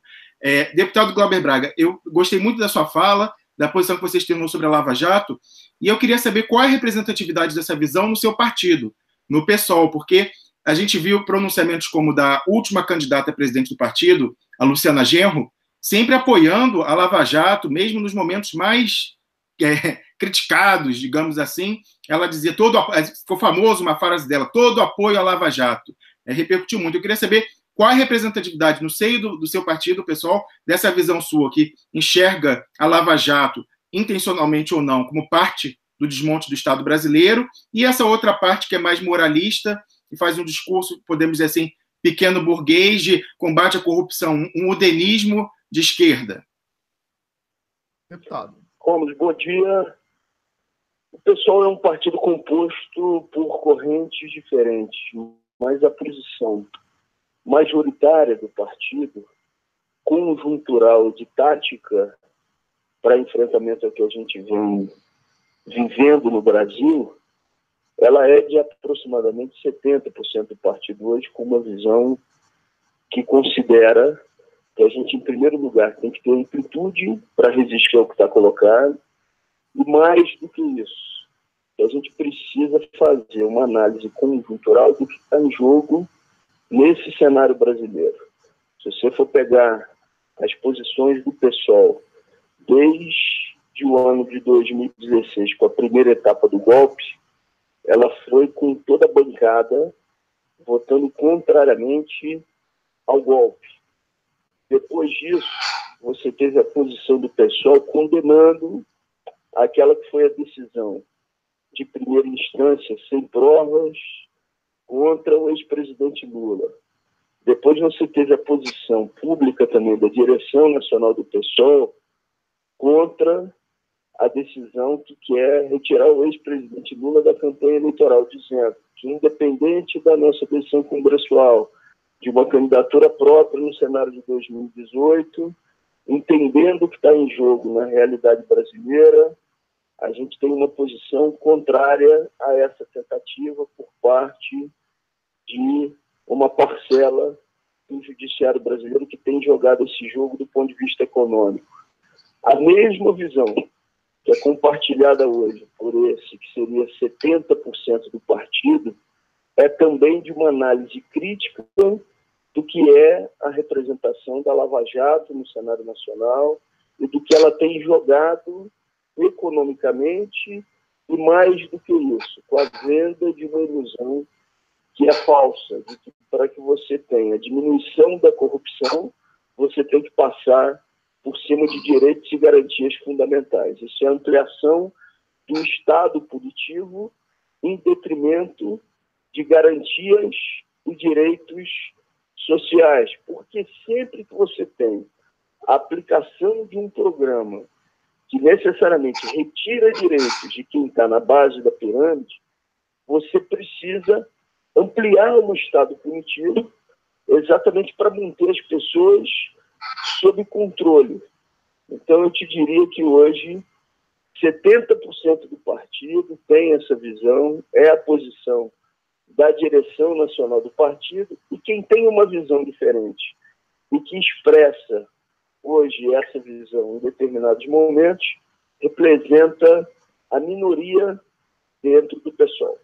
Deputado Glauber Braga, eu gostei muito da sua fala, da posição que vocês têm sobre a Lava Jato, e eu queria saber qual é a representatividade dessa visão no seu partido, no PSOL, porque a gente viu pronunciamentos como da última candidata a presidente do partido, a Luciana Genro, sempre apoiando a Lava Jato, mesmo nos momentos mais criticados, digamos assim. Ela dizia, ficou famoso uma frase dela, todo apoio à Lava Jato. Repercutiu muito. Eu queria saber qual a representatividade no seio do seu partido, pessoal, dessa visão sua, que enxerga a Lava Jato, intencionalmente ou não, como parte do desmonte do Estado brasileiro, e essa outra parte que é mais moralista, que faz um discurso, podemos dizer assim, pequeno burguês, de combate à corrupção, um udenismo de esquerda. Deputado. Rômulo, bom dia. O PSOL é um partido composto por correntes diferentes, mas a posição majoritária do partido, conjuntural de tática para enfrentamento ao que a gente vem vivendo no Brasil, ela é de aproximadamente 70% do partido hoje, com uma visão que considera que a gente, em primeiro lugar, tem que ter amplitude para resistir ao que está colocado, e mais do que isso, a gente precisa fazer uma análise conjuntural do que está em jogo nesse cenário brasileiro. Se você for pegar as posições do PSOL desde o ano de 2016, com a primeira etapa do golpe, ela foi com toda a bancada votando contrariamente ao golpe. Depois disso, você teve a posição do PSOL condenando aquela que foi a decisão de primeira instância, sem provas, contra o ex-presidente Lula. Depois você teve a posição pública também da direção nacional do PSOL contra a decisão que quer retirar o ex-presidente Lula da campanha eleitoral, dizendo que, independente da nossa decisão congressual de uma candidatura própria no cenário de 2018, entendendo o que está em jogo na realidade brasileira, a gente tem uma posição contrária a essa tentativa por parte de uma parcela do judiciário brasileiro que tem jogado esse jogo do ponto de vista econômico. A mesma visão que é compartilhada hoje por esse, que seria 70% do partido, é também de uma análise crítica do que é a representação da Lava Jato no cenário nacional e do que ela tem jogado economicamente, e mais do que isso, com a venda de uma ilusão que é falsa, de que para que você tenha diminuição da corrupção, você tem que passar por cima de direitos e garantias fundamentais. Isso é a ampliação do Estado punitivo em detrimento de garantias e direitos sociais, porque sempre que você tem a aplicação de um programa que necessariamente retira direitos de quem está na base da pirâmide, você precisa ampliar o Estado punitivo exatamente para manter as pessoas sob controle. Então, eu te diria que hoje 70% do partido tem essa visão, é a posição da direção nacional do partido, e quem tem uma visão diferente e que expressa hoje essa visão em determinados momentos, representa a minoria dentro do PSOL.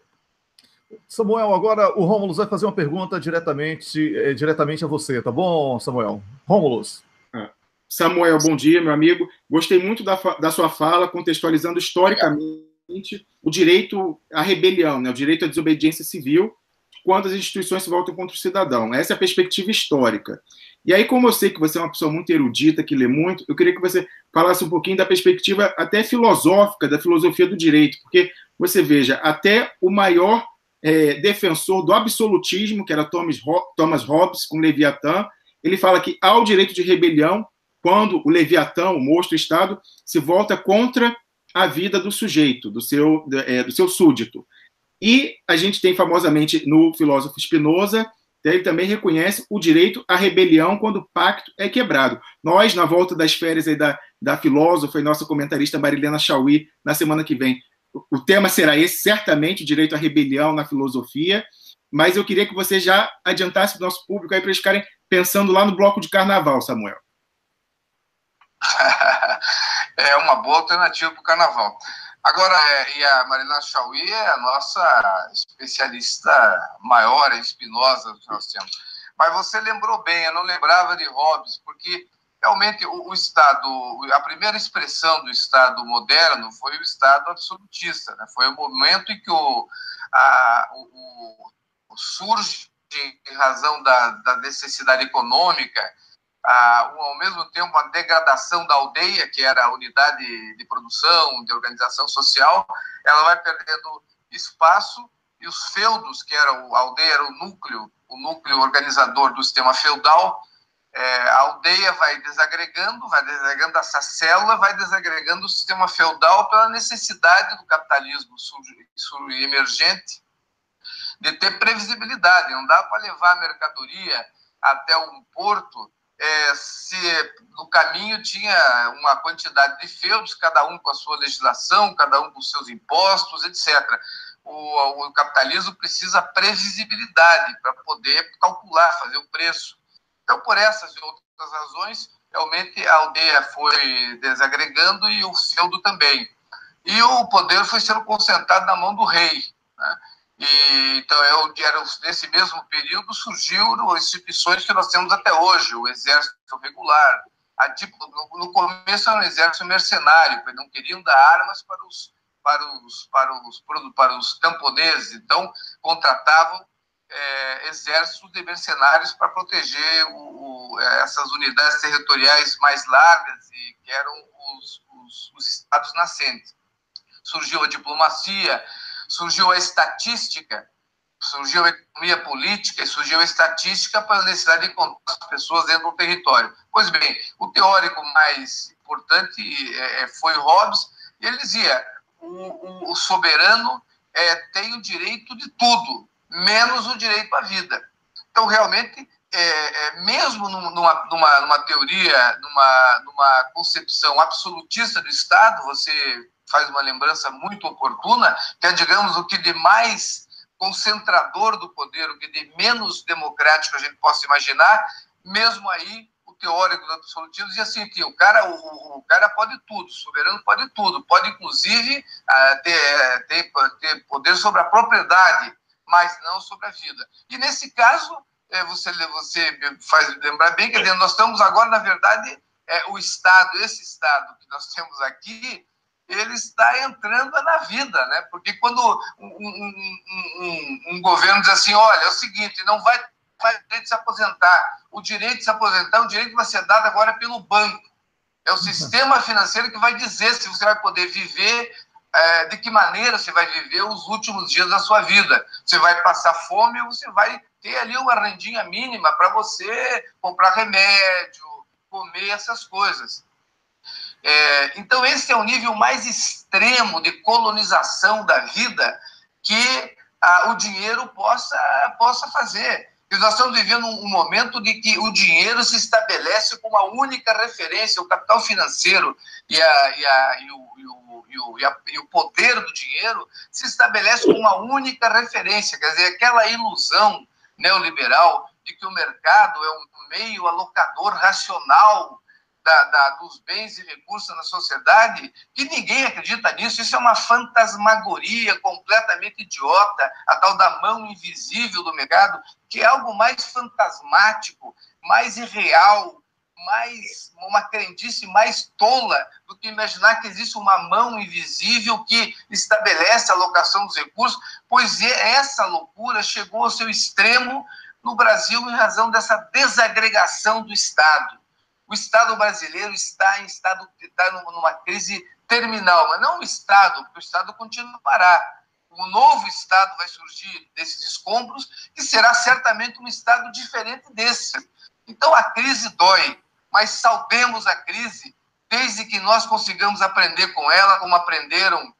Samuel, agora o Rômulo vai fazer uma pergunta diretamente a você, tá bom, Samuel? Rômulo. Samuel, bom dia, meu amigo. Gostei muito da sua fala, contextualizando historicamente o direito à rebelião, né, o direito à desobediência civil, quando as instituições se voltam contra o cidadão. Essa é a perspectiva histórica. E aí, como eu sei que você é uma pessoa muito erudita, que lê muito, eu queria que você falasse um pouquinho da perspectiva até filosófica, da filosofia do direito, porque você veja, até o maior defensor do absolutismo, que era Thomas Hobbes, com Leviatã, ele fala que há o direito de rebelião quando o Leviatã, o monstro Estado, se volta contra a vida do sujeito, do seu súdito. E a gente tem famosamente no filósofo Spinoza, ele também reconhece o direito à rebelião quando o pacto é quebrado. Nós, na volta das férias aí da filósofa e nossa comentarista Marilena Chauí, na semana que vem, o tema será esse, certamente, o direito à rebelião na filosofia, mas eu queria que você já adiantasse para o nosso público aí para eles ficarem pensando lá no bloco de carnaval, Samuel. É uma boa alternativa para o carnaval. Agora, e a Marilena Chauí é a nossa especialista maior em Spinoza que nós temos. Mas você lembrou bem, eu não lembrava de Hobbes, porque realmente o Estado, a primeira expressão do Estado moderno foi o Estado absolutista, né? Foi o momento em que surge, em razão da necessidade econômica, ao mesmo tempo a degradação da aldeia, que era a unidade de produção, de organização social, ela vai perdendo espaço, e os feudos, que era a aldeia era o núcleo organizador do sistema feudal, a aldeia vai desagregando essa célula, vai desagregando o sistema feudal pela necessidade do capitalismo emergente de ter previsibilidade. Não dá para levar a mercadoria até um porto se no caminho tinha uma quantidade de feudos, cada um com a sua legislação, cada um com os seus impostos, etc. O capitalismo precisa previsibilidade para poder calcular, fazer o preço. Então, por essas e outras razões, realmente a aldeia foi desagregando e o feudo também. E o poder foi sendo concentrado na mão do rei, né? Então, nesse mesmo período surgiram instituições que nós temos até hoje, o exército regular. No começo era um exército mercenário, porque não queriam dar armas para os camponeses, então contratavam exércitos de mercenários para proteger essas unidades territoriais mais largas, e que eram os estados nascentes. Surgiu a diplomacia, surgiu a estatística, surgiu a economia política e surgiu a estatística para a necessidade de encontrar as pessoas dentro do território. Pois bem, o teórico mais importante foi Hobbes, e ele dizia: o soberano tem o direito de tudo, menos o direito à vida. Então, realmente, mesmo numa teoria, numa concepção absolutista do Estado, você faz uma lembrança muito oportuna, que é, digamos, o que de mais concentrador do poder, o que de menos democrático a gente possa imaginar. Mesmo aí, o teórico do absolutismo dizia assim, que o cara pode tudo, o soberano pode tudo, pode inclusive ter poder sobre a propriedade, mas não sobre a vida. E nesse caso, você faz lembrar bem, que nós estamos agora, na verdade, o Estado, esse Estado que nós temos aqui, ele está entrando na vida, né? Porque quando um governo diz assim, olha, é o seguinte, não vai direito de se aposentar, o direito de se aposentar é um direito que vai ser dado agora pelo banco. É o sistema financeiro que vai dizer se você vai poder viver, de que maneira você vai viver os últimos dias da sua vida. Você vai passar fome ou você vai ter ali uma rendinha mínima para você comprar remédio, comer essas coisas. Então, esse é o nível mais extremo de colonização da vida que o dinheiro possa fazer. E nós estamos vivendo um momento de que o dinheiro se estabelece como a única referência, o capital financeiro e o poder do dinheiro se estabelece como uma única referência. Quer dizer, aquela ilusão neoliberal de que o mercado é um meio alocador racional dos bens e recursos na sociedade, e ninguém acredita nisso. Isso é uma fantasmagoria completamente idiota, a tal da mão invisível do mercado, que é algo mais fantasmático, mais irreal, uma crendice mais tola do que imaginar que existe uma mão invisível que estabelece a alocação dos recursos, pois essa loucura chegou ao seu extremo no Brasil em razão dessa desagregação do Estado. O Estado brasileiro está numa crise terminal, mas não o Estado, porque o Estado continuará. Um novo Estado vai surgir desses escombros, que será certamente um Estado diferente desse. Então, a crise dói, mas saudemos a crise desde que nós consigamos aprender com ela, como aprenderam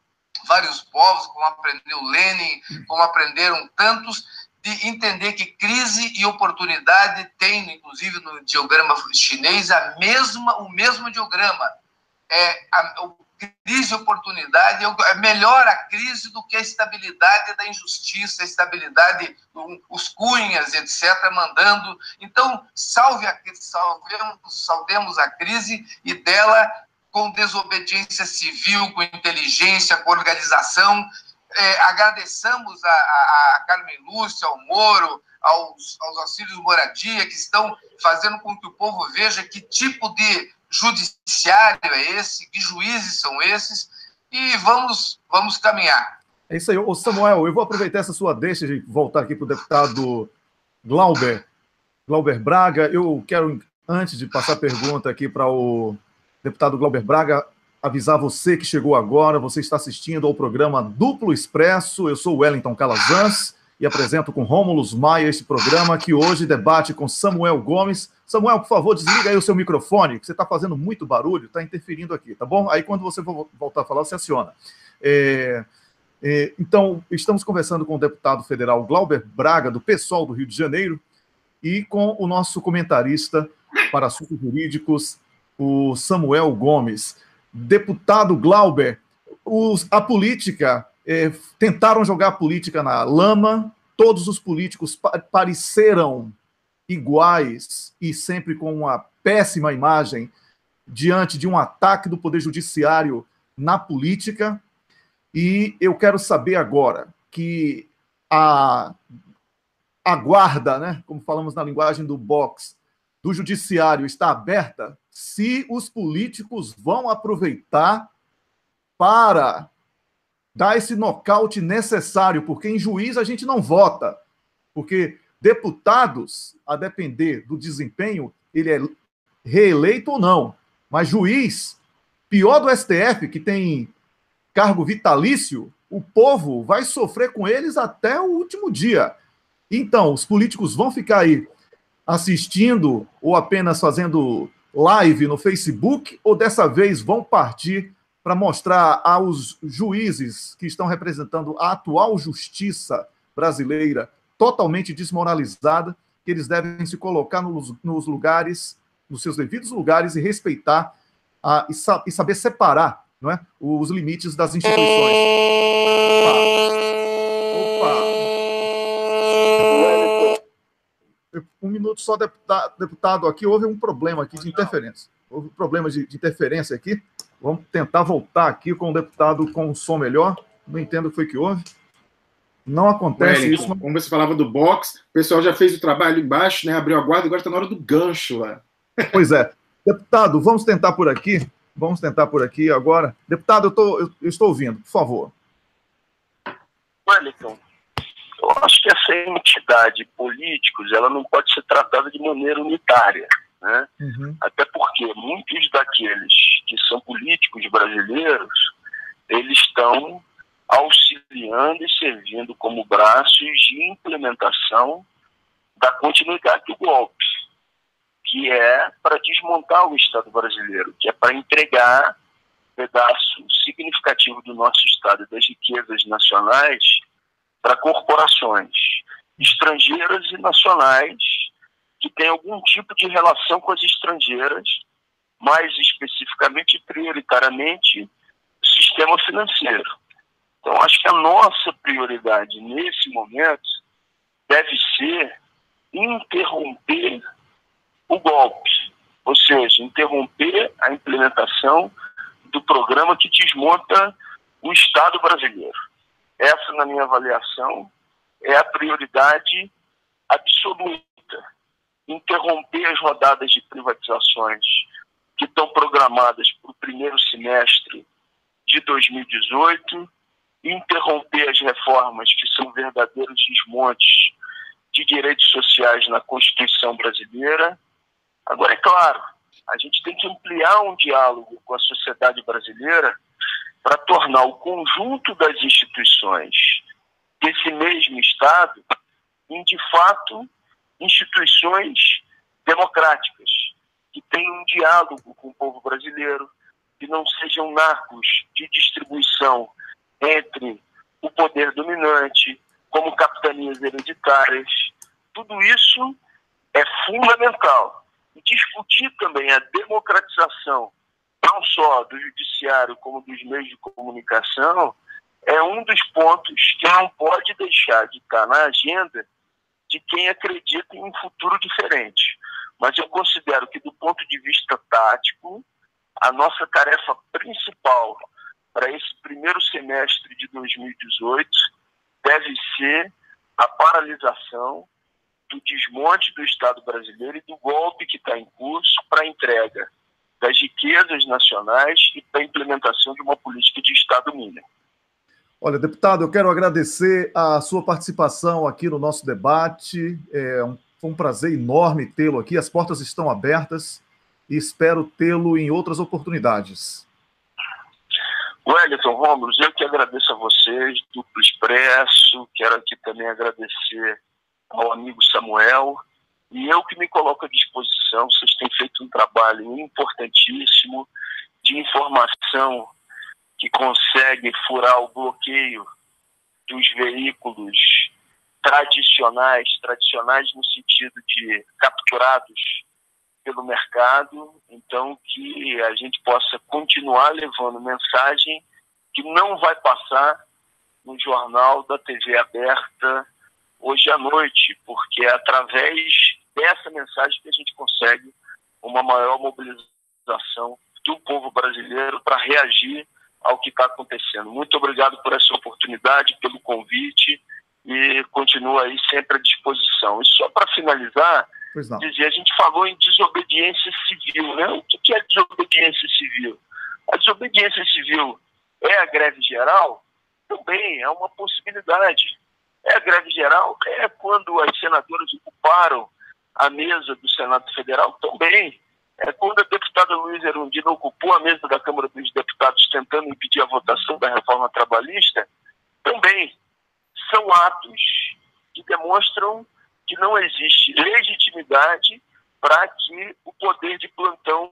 vários povos, como aprendeu Lenin, como aprenderam tantos, de entender que crise e oportunidade tem, inclusive no diagrama chinês, o mesmo diagrama. Crise e oportunidade é melhor a crise do que a estabilidade da injustiça, a estabilidade, os cunhas, etc., mandando. Então, saudemos a crise e dela com desobediência civil, com inteligência, com organização. Agradeçamos a Carmen Lúcia, ao Moro, aos auxílios moradia, que estão fazendo com que o povo veja que tipo de judiciário é esse, que juízes são esses, e vamos caminhar. É isso aí. Ô Samuel, eu vou aproveitar essa sua deixa de voltar aqui para o deputado Glauber Braga. Eu quero, antes de passar a pergunta aqui para o deputado Glauber Braga, avisar você que chegou agora, você está assistindo ao programa Duplo Expresso. Eu sou o Wellington Calazans e apresento com Rômulo Maia este programa que hoje debate com Samuel Gomes. Samuel, por favor, desliga aí o seu microfone, que você está fazendo muito barulho, está interferindo aqui, tá bom? Aí quando você voltar a falar, você aciona. Então, estamos conversando com o deputado federal Glauber Braga, do PSOL do Rio de Janeiro, e com o nosso comentarista para assuntos jurídicos, o Samuel Gomes. Deputado Glauber, a política, tentaram jogar a política na lama, todos os políticos pareceram iguais e sempre com uma péssima imagem diante de um ataque do Poder Judiciário na política. E eu quero saber agora que a guarda, né, como falamos na linguagem do boxe, do Judiciário está aberta, se os políticos vão aproveitar para dar esse nocaute necessário, porque em juiz a gente não vota, porque deputados, a depender do desempenho, ele é reeleito ou não, mas juiz, pior do STF, que tem cargo vitalício, o povo vai sofrer com eles até o último dia. Então, os políticos vão ficar aí assistindo ou apenas fazendo live no Facebook, ou dessa vez vão partir para mostrar aos juízes que estão representando a atual justiça brasileira totalmente desmoralizada, que eles devem se colocar nos lugares, nos seus devidos lugares e respeitar e saber separar, não é, os limites das instituições. Opa. Um minuto só, deputado, aqui houve um problema aqui de interferência. Houve um problema de interferência aqui. Vamos tentar voltar aqui com o deputado com um som melhor. Não entendo o que foi que houve. Não acontece Wellington, isso. Como você falava do boxe, o pessoal já fez o trabalho embaixo, né? Abriu a guarda, agora está na hora do gancho lá. Pois é. Deputado, vamos tentar por aqui. Vamos tentar por aqui agora. Deputado, eu estou ouvindo, por favor. Wellington, eu acho que essa entidade políticos, ela não pode ser tratada de maneira unitária, né? Uhum. Até porque muitos daqueles que são políticos brasileiros, eles estão auxiliando e servindo como braços de implementação da continuidade do golpe, que é para desmontar o Estado brasileiro, que é para entregar um pedaço significativo do nosso Estado e das riquezas nacionais para corporações estrangeiras e nacionais que têm algum tipo de relação com as estrangeiras, mais especificamente e prioritariamente o sistema financeiro. Então, acho que a nossa prioridade nesse momento deve ser interromper o golpe, ou seja, interromper a implementação do programa que desmonta o Estado brasileiro. Essa, na minha avaliação, é a prioridade absoluta. Interromper as rodadas de privatizações que estão programadas para o primeiro semestre de 2018, interromper as reformas que são verdadeiros desmontes de direitos sociais na Constituição brasileira. Agora, é claro, a gente tem que ampliar um diálogo com a sociedade brasileira para tornar o conjunto das instituições desse mesmo Estado em, de fato, instituições democráticas, que tenham um diálogo com o povo brasileiro, que não sejam nacos de distribuição entre o poder dominante, como capitanias hereditárias. Tudo isso é fundamental. E discutir também a democratização, não só do judiciário como dos meios de comunicação, é um dos pontos que não pode deixar de estar na agenda de quem acredita em um futuro diferente. Mas eu considero que, do ponto de vista tático, a nossa tarefa principal para esse primeiro semestre de 2018 deve ser a paralisação do desmonte do Estado brasileiro e do golpe que está em curso para a entrega das riquezas nacionais e para a implementação de uma política de Estado mínimo. Olha, deputado, eu quero agradecer a sua participação aqui no nosso debate. Foi um prazer enorme tê-lo aqui. As portas estão abertas e espero tê-lo em outras oportunidades. Wellington, Rômulo, eu que agradeço a vocês, Duplo Expresso, quero aqui também agradecer ao amigo Samuel, e eu que me coloco à disposição. Vocês têm feito um trabalho importantíssimo de informação que consegue furar o bloqueio dos veículos tradicionais no sentido de capturados pelo mercado, então que a gente possa continuar levando mensagem que não vai passar no jornal da TV aberta hoje à noite, porque é através dessa mensagem que a gente consegue uma maior mobilização do povo brasileiro para reagir ao que está acontecendo. Muito obrigado por essa oportunidade, pelo convite, e continuo aí sempre à disposição. E só para finalizar, dizer, a gente falou em desobediência civil, né? O que é desobediência civil? A desobediência civil é a greve geral? Também é uma possibilidade. É a greve geral? É quando as senadoras ocuparam a mesa do Senado Federal? Também. É quando a deputada Luísa Erundina ocupou a mesa da Câmara dos Deputados tentando impedir a votação da reforma trabalhista? Também. São atos que demonstram que não existe legitimidade para que o poder de plantão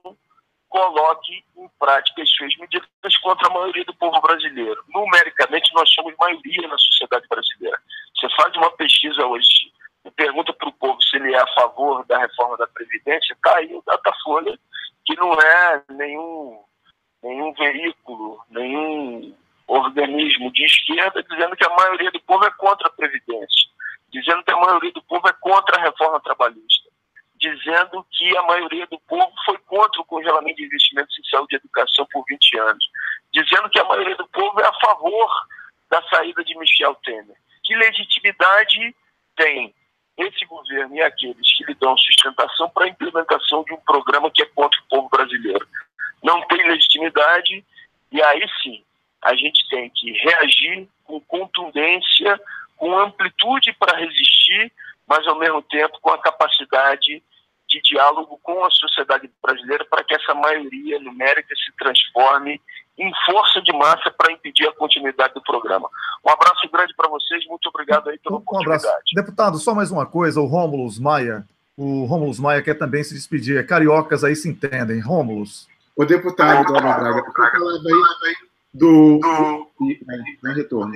coloque em prática as suas medidas contra a maioria do povo brasileiro. Numericamente, nós somos maioria na sociedade brasileira. Você faz uma pesquisa hoje e pergunta para o povo se ele é a favor da reforma da Previdência, está aí o Datafolha, que não é nenhum veículo, nenhum organismo de esquerda, dizendo que a maioria do povo é contra a Previdência, dizendo que a maioria do povo é contra a reforma trabalhista, dizendo que a maioria do povo foi contra o congelamento de investimentos em saúde e educação por 20 anos, dizendo que a maioria do povo é a favor da saída de Michel Temer. Que legitimidade tem esse governo e aqueles que lhe dão sustentação para a implementação de um programa que é contra o povo brasileiro? Não tem legitimidade, e aí sim, a gente tem que reagir com contundência, com amplitude para resistir, mas ao mesmo tempo com a capacidade de diálogo com a sociedade brasileira para que essa maioria numérica se transforme em força de massa para impedir a continuidade do programa. Um abraço grande para vocês, muito obrigado aí pela oportunidade. Um abraço. Deputado, só mais uma coisa, o Rômulo Maia quer também se despedir. Cariocas aí se entendem. Rômulo. O deputado Glauber Braga, eu falava aí do retorno.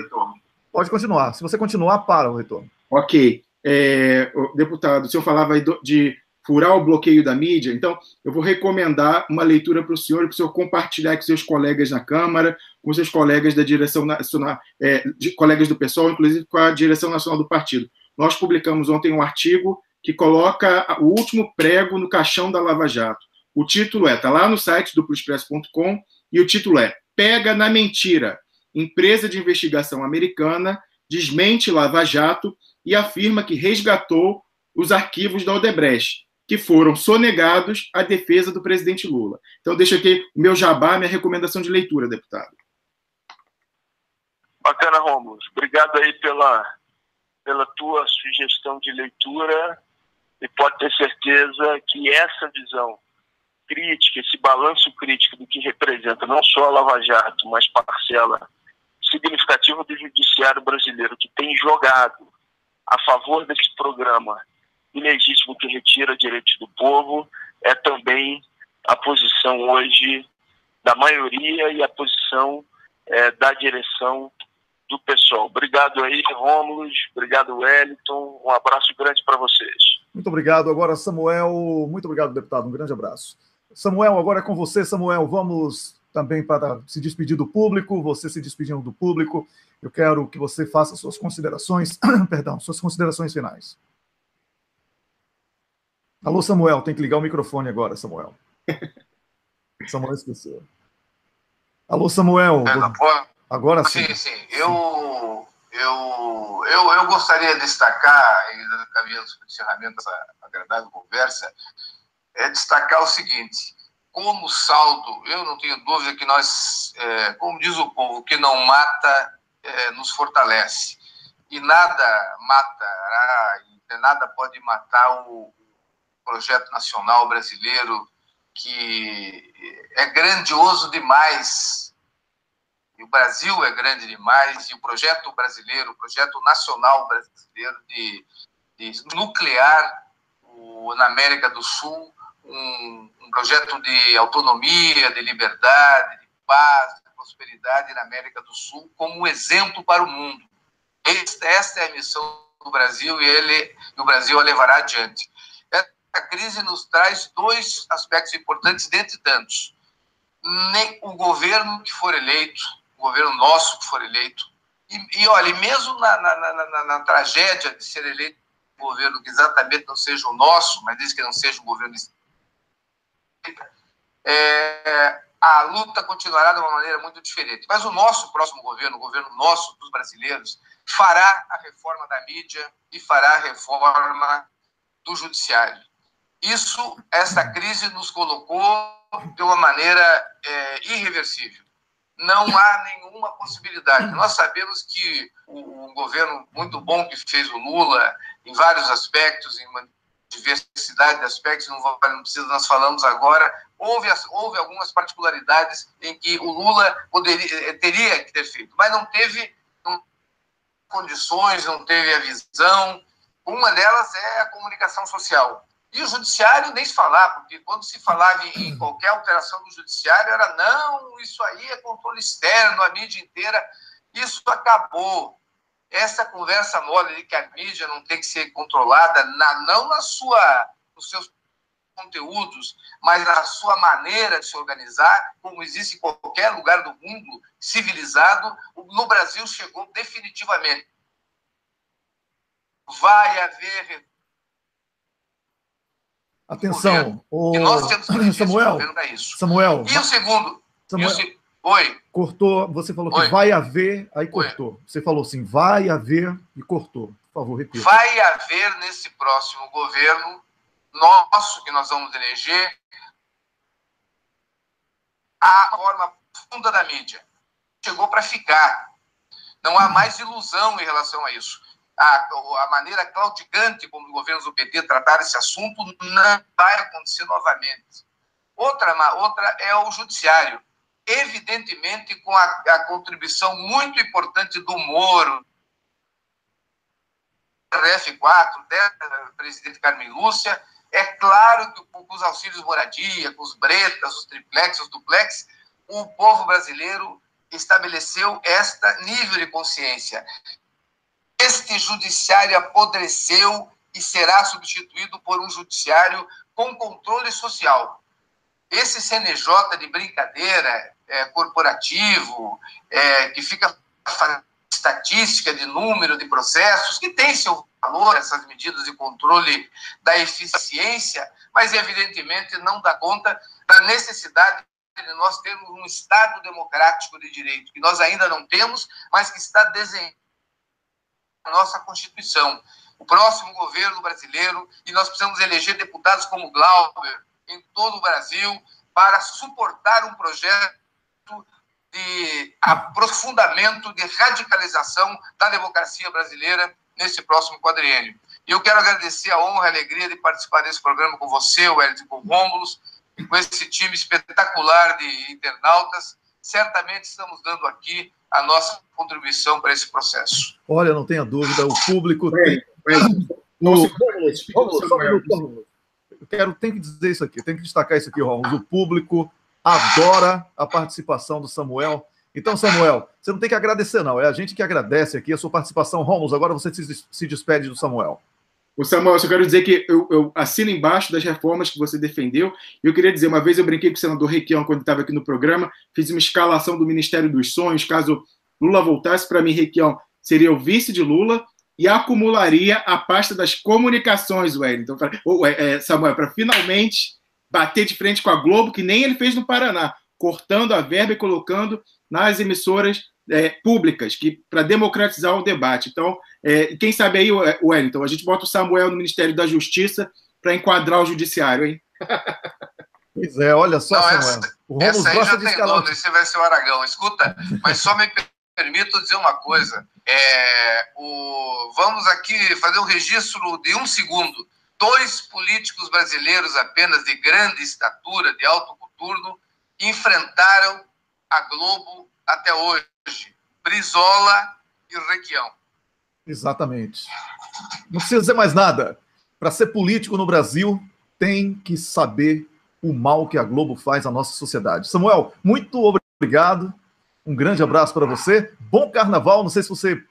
Pode continuar. Se você continuar, para o retorno. Ok. Deputado, o senhor falava aí de furar o bloqueio da mídia, então eu vou recomendar uma leitura para o senhor compartilhar com seus colegas na Câmara, com seus colegas da direção nacional, colegas do PSOL, inclusive com a direção nacional do partido. Nós publicamos ontem um artigo que coloca o último prego no caixão da Lava Jato. O título está lá no site duploexpresso.com, e o título é "Pega na mentira. Empresa de investigação americana desmente Lava Jato e afirma que resgatou os arquivos da Odebrecht, que foram sonegados à defesa do presidente Lula". Então, deixa aqui o meu jabá, minha recomendação de leitura, deputado. Bacana, Rômulo. Obrigado aí pela tua sugestão de leitura, e pode ter certeza que essa visão crítica, esse balanço crítico do que representa não só a Lava Jato, mas parcela significativa do judiciário brasileiro, que tem jogado a favor desse programa ilegítimo que retira direitos do povo, é também a posição hoje da maioria e a posição da direção do PSOL. Obrigado aí, Rômulo, obrigado, Wellington, um abraço grande para vocês. Muito obrigado. Agora, Samuel, muito obrigado, deputado, um grande abraço. Samuel, agora é com você, Samuel, vamos também para se despedir do público, você se despedindo do público, eu quero que você faça suas considerações, perdão, suas considerações finais. Alô, Samuel, tem que ligar o microfone agora, Samuel. Samuel esqueceu. Alô, Samuel. Agora sim. Sim. Eu gostaria de destacar, ainda caminhando para o encerramento dessa agradável conversa, destacar o seguinte: como saldo, eu não tenho dúvida que nós, como diz o povo, o que não mata nos fortalece. E nada matará, nada pode matar o projeto nacional brasileiro, que é grandioso demais. E o Brasil é grande demais, e o projeto brasileiro, o projeto nacional brasileiro de nuclear na América do Sul, um projeto de autonomia, de liberdade, de paz, de prosperidade na América do Sul, como um exemplo para o mundo. Esta é a missão do Brasil e o Brasil a levará adiante. A crise nos traz dois aspectos importantes, dentre tantos. Nem o governo que for eleito, o governo nosso que for eleito, e olha, mesmo na tragédia de ser eleito um governo que exatamente não seja o nosso, mas diz que não seja um governo, a luta continuará de uma maneira muito diferente. Mas o nosso próximo governo, o governo nosso, dos brasileiros, fará a reforma da mídia e fará a reforma do judiciário. Essa crise nos colocou de uma maneira irreversível. Não há nenhuma possibilidade. Nós sabemos que o governo muito bom que fez o Lula, em vários aspectos, em uma diversidade de aspectos, não precisa, nós falamos agora, houve algumas particularidades em que o Lula teria que ter feito, mas não teve condições, não teve a visão. Uma delas é a comunicação social. E o judiciário nem se falar, porque quando se falava em qualquer alteração do judiciário, era não, isso aí é controle externo, a mídia inteira. Isso acabou. Essa conversa mole de que a mídia não tem que ser controlada, não nos seus conteúdos, mas na sua maneira de se organizar, como existe em qualquer lugar do mundo civilizado, no Brasil chegou definitivamente. Vai haver... Atenção, nós temos que Samuel. E o segundo... Oi. Cortou, você falou que vai haver, aí cortou. Você falou assim, vai haver e cortou. Por favor, repita. Vai haver nesse próximo governo nosso, que nós vamos eleger, a forma funda da mídia. Chegou para ficar. Não há mais ilusão em relação a isso. A maneira claudicante como os governos do PT trataram esse assunto não vai acontecer novamente. Outra é o judiciário. Evidentemente, com a contribuição muito importante do Moro, RF4, da presidente Carmen Lúcia, é claro que com os auxílios moradia, com os bretas, os triplex, os duplex, o povo brasileiro estabeleceu este nível de consciência. Este judiciário apodreceu e será substituído por um judiciário com controle social. Esse CNJ de brincadeira corporativo, que fica fazendo estatística de número de processos, que tem seu valor, essas medidas de controle da eficiência, mas evidentemente não dá conta da necessidade de nós termos um Estado democrático de direito, que nós ainda não temos, mas que está desenhando a nossa Constituição. O próximo governo brasileiro, e nós precisamos eleger deputados como Glauber em todo o Brasil para suportar um projeto de aprofundamento, de radicalização da democracia brasileira nesse próximo quadriênio. E eu quero agradecer a honra e a alegria de participar desse programa com você, Wellington, com o Rômulo, e com esse time espetacular de internautas. Certamente estamos dando aqui a nossa contribuição para esse processo. Olha, não tenha dúvida, o público... Tem que dizer isso aqui, tem que destacar isso aqui, Rômulo. O público adora a participação do Samuel. Então, Samuel, você não tem que agradecer, não. É a gente que agradece aqui a sua participação. Rômulo, agora você se despede do Samuel. O Samuel, eu só quero dizer que eu assino embaixo das reformas que você defendeu. E eu queria dizer, uma vez eu brinquei com o senador Requião quando estava aqui no programa, fiz uma escalação do Ministério dos Sonhos. Caso Lula voltasse, para mim, Requião seria o vice de Lula e acumularia a pasta das comunicações, Wellington. Samuel, para finalmente bater de frente com a Globo, que nem ele fez no Paraná, cortando a verba e colocando nas emissoras públicas, para democratizar o debate. Então, quem sabe aí, Wellington, a gente bota o Samuel no Ministério da Justiça para enquadrar o judiciário, hein? Pois é, olha só, não, Samuel. Essa aí já tem dono, esse vai ser o Aragão. Escuta, mas só me permito dizer uma coisa. Vamos aqui fazer um registro de 1 segundo. 2 políticos brasileiros apenas de grande estatura, de alto coturno, enfrentaram a Globo até hoje. Brizola e Requião. Exatamente. Não precisa dizer mais nada. Para ser político no Brasil, tem que saber o mal que a Globo faz à nossa sociedade. Samuel, muito obrigado. Um grande abraço para você. Bom carnaval. Não sei se você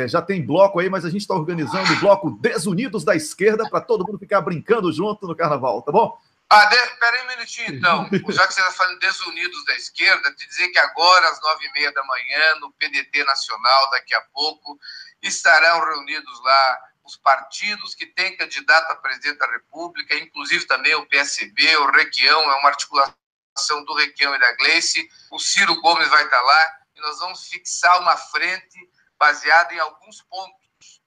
já tem bloco aí, mas a gente está organizando o bloco Desunidos da Esquerda para todo mundo ficar brincando junto no carnaval, tá bom? Espera aí um minutinho, então. Já que você está falando Desunidos da Esquerda, te dizer que agora, às 9h30 da manhã, no PDT Nacional, daqui a pouco, estarão reunidos lá os partidos que têm candidato a presidente da República, inclusive também o PSB, o Requião, é uma articulação do Requião e da Gleice, o Ciro Gomes vai estar lá, e nós vamos fixar uma frente baseada em alguns pontos.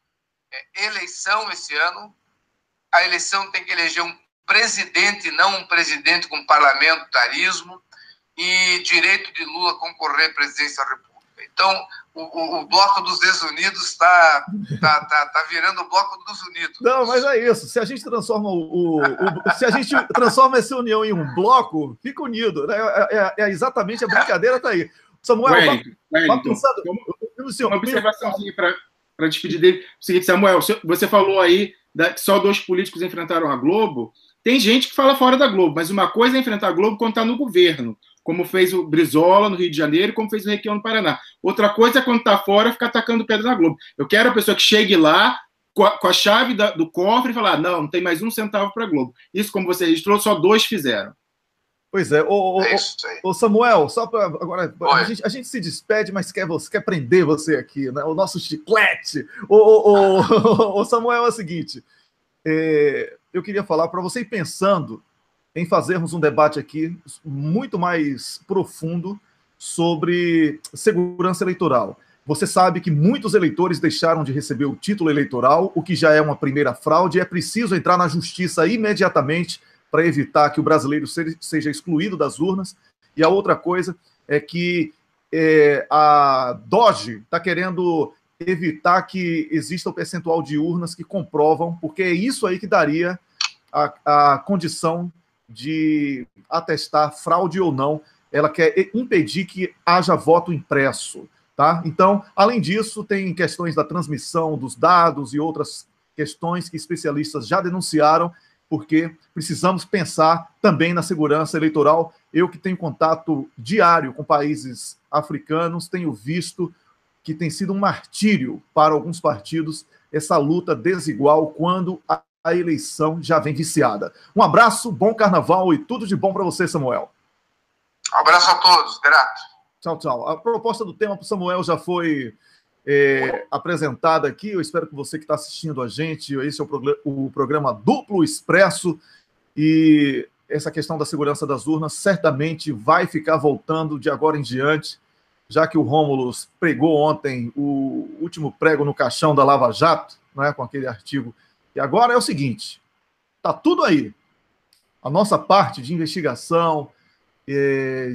Eleição esse ano, a eleição tem que eleger um presidente, não um presidente com parlamentarismo, e direito de Lula concorrer à presidência da República. Então, o Bloco dos Desunidos está virando o Bloco dos Unidos. Não, mas é isso. Se a gente transforma se a gente transforma essa união em um bloco, fica unido. Né? Exatamente a brincadeira está aí. Samuel, uma observaçãozinha para despedir dele. O seguinte, Samuel, você falou aí que só 2 políticos enfrentaram a Globo. Tem gente que fala fora da Globo, mas uma coisa é enfrentar a Globo quando está no governo, como fez o Brizola no Rio de Janeiro, como fez o Requião no Paraná. Outra coisa é quando está fora ficar atacando pedra na Globo. Eu quero a pessoa que chegue lá com a chave do cofre e falar, não tem mais 1 centavo para a Globo. Isso, como você registrou, só 2 fizeram. Pois é. Ô Samuel, só para agora, a gente se despede, mas quer prender você aqui, né? O nosso chiclete. Ô Samuel, é o seguinte, eu queria falar para você ir pensando em fazermos um debate aqui muito mais profundo sobre segurança eleitoral. Você sabe que muitos eleitores deixaram de receber o título eleitoral, o que já é uma primeira fraude, e é preciso entrar na justiça imediatamente para evitar que o brasileiro seja excluído das urnas. E a outra coisa é que a DOGE está querendo evitar que exista o percentual de urnas que comprovam, porque é isso aí que daria a condição de atestar fraude ou não. Ela quer impedir que haja voto impresso. Tá? Então, além disso, tem questões da transmissão dos dados e outras questões que especialistas já denunciaram, porque precisamos pensar também na segurança eleitoral. Eu que tenho contato diário com países africanos, tenho visto que tem sido um martírio para alguns partidos essa luta desigual quando a eleição já vem viciada. Um abraço, bom carnaval e tudo de bom para você, Samuel. Um abraço a todos, grato. Tchau, tchau. A proposta do tema para o Samuel já foi apresentada aqui. Eu espero que você que está assistindo a gente, esse é o programa Duplo Expresso, e essa questão da segurança das urnas certamente vai ficar voltando de agora em diante, já que o Rômulo pregou ontem o último prego no caixão da Lava Jato, né, com aquele artigo. E agora é o seguinte, está tudo aí. A nossa parte de investigação,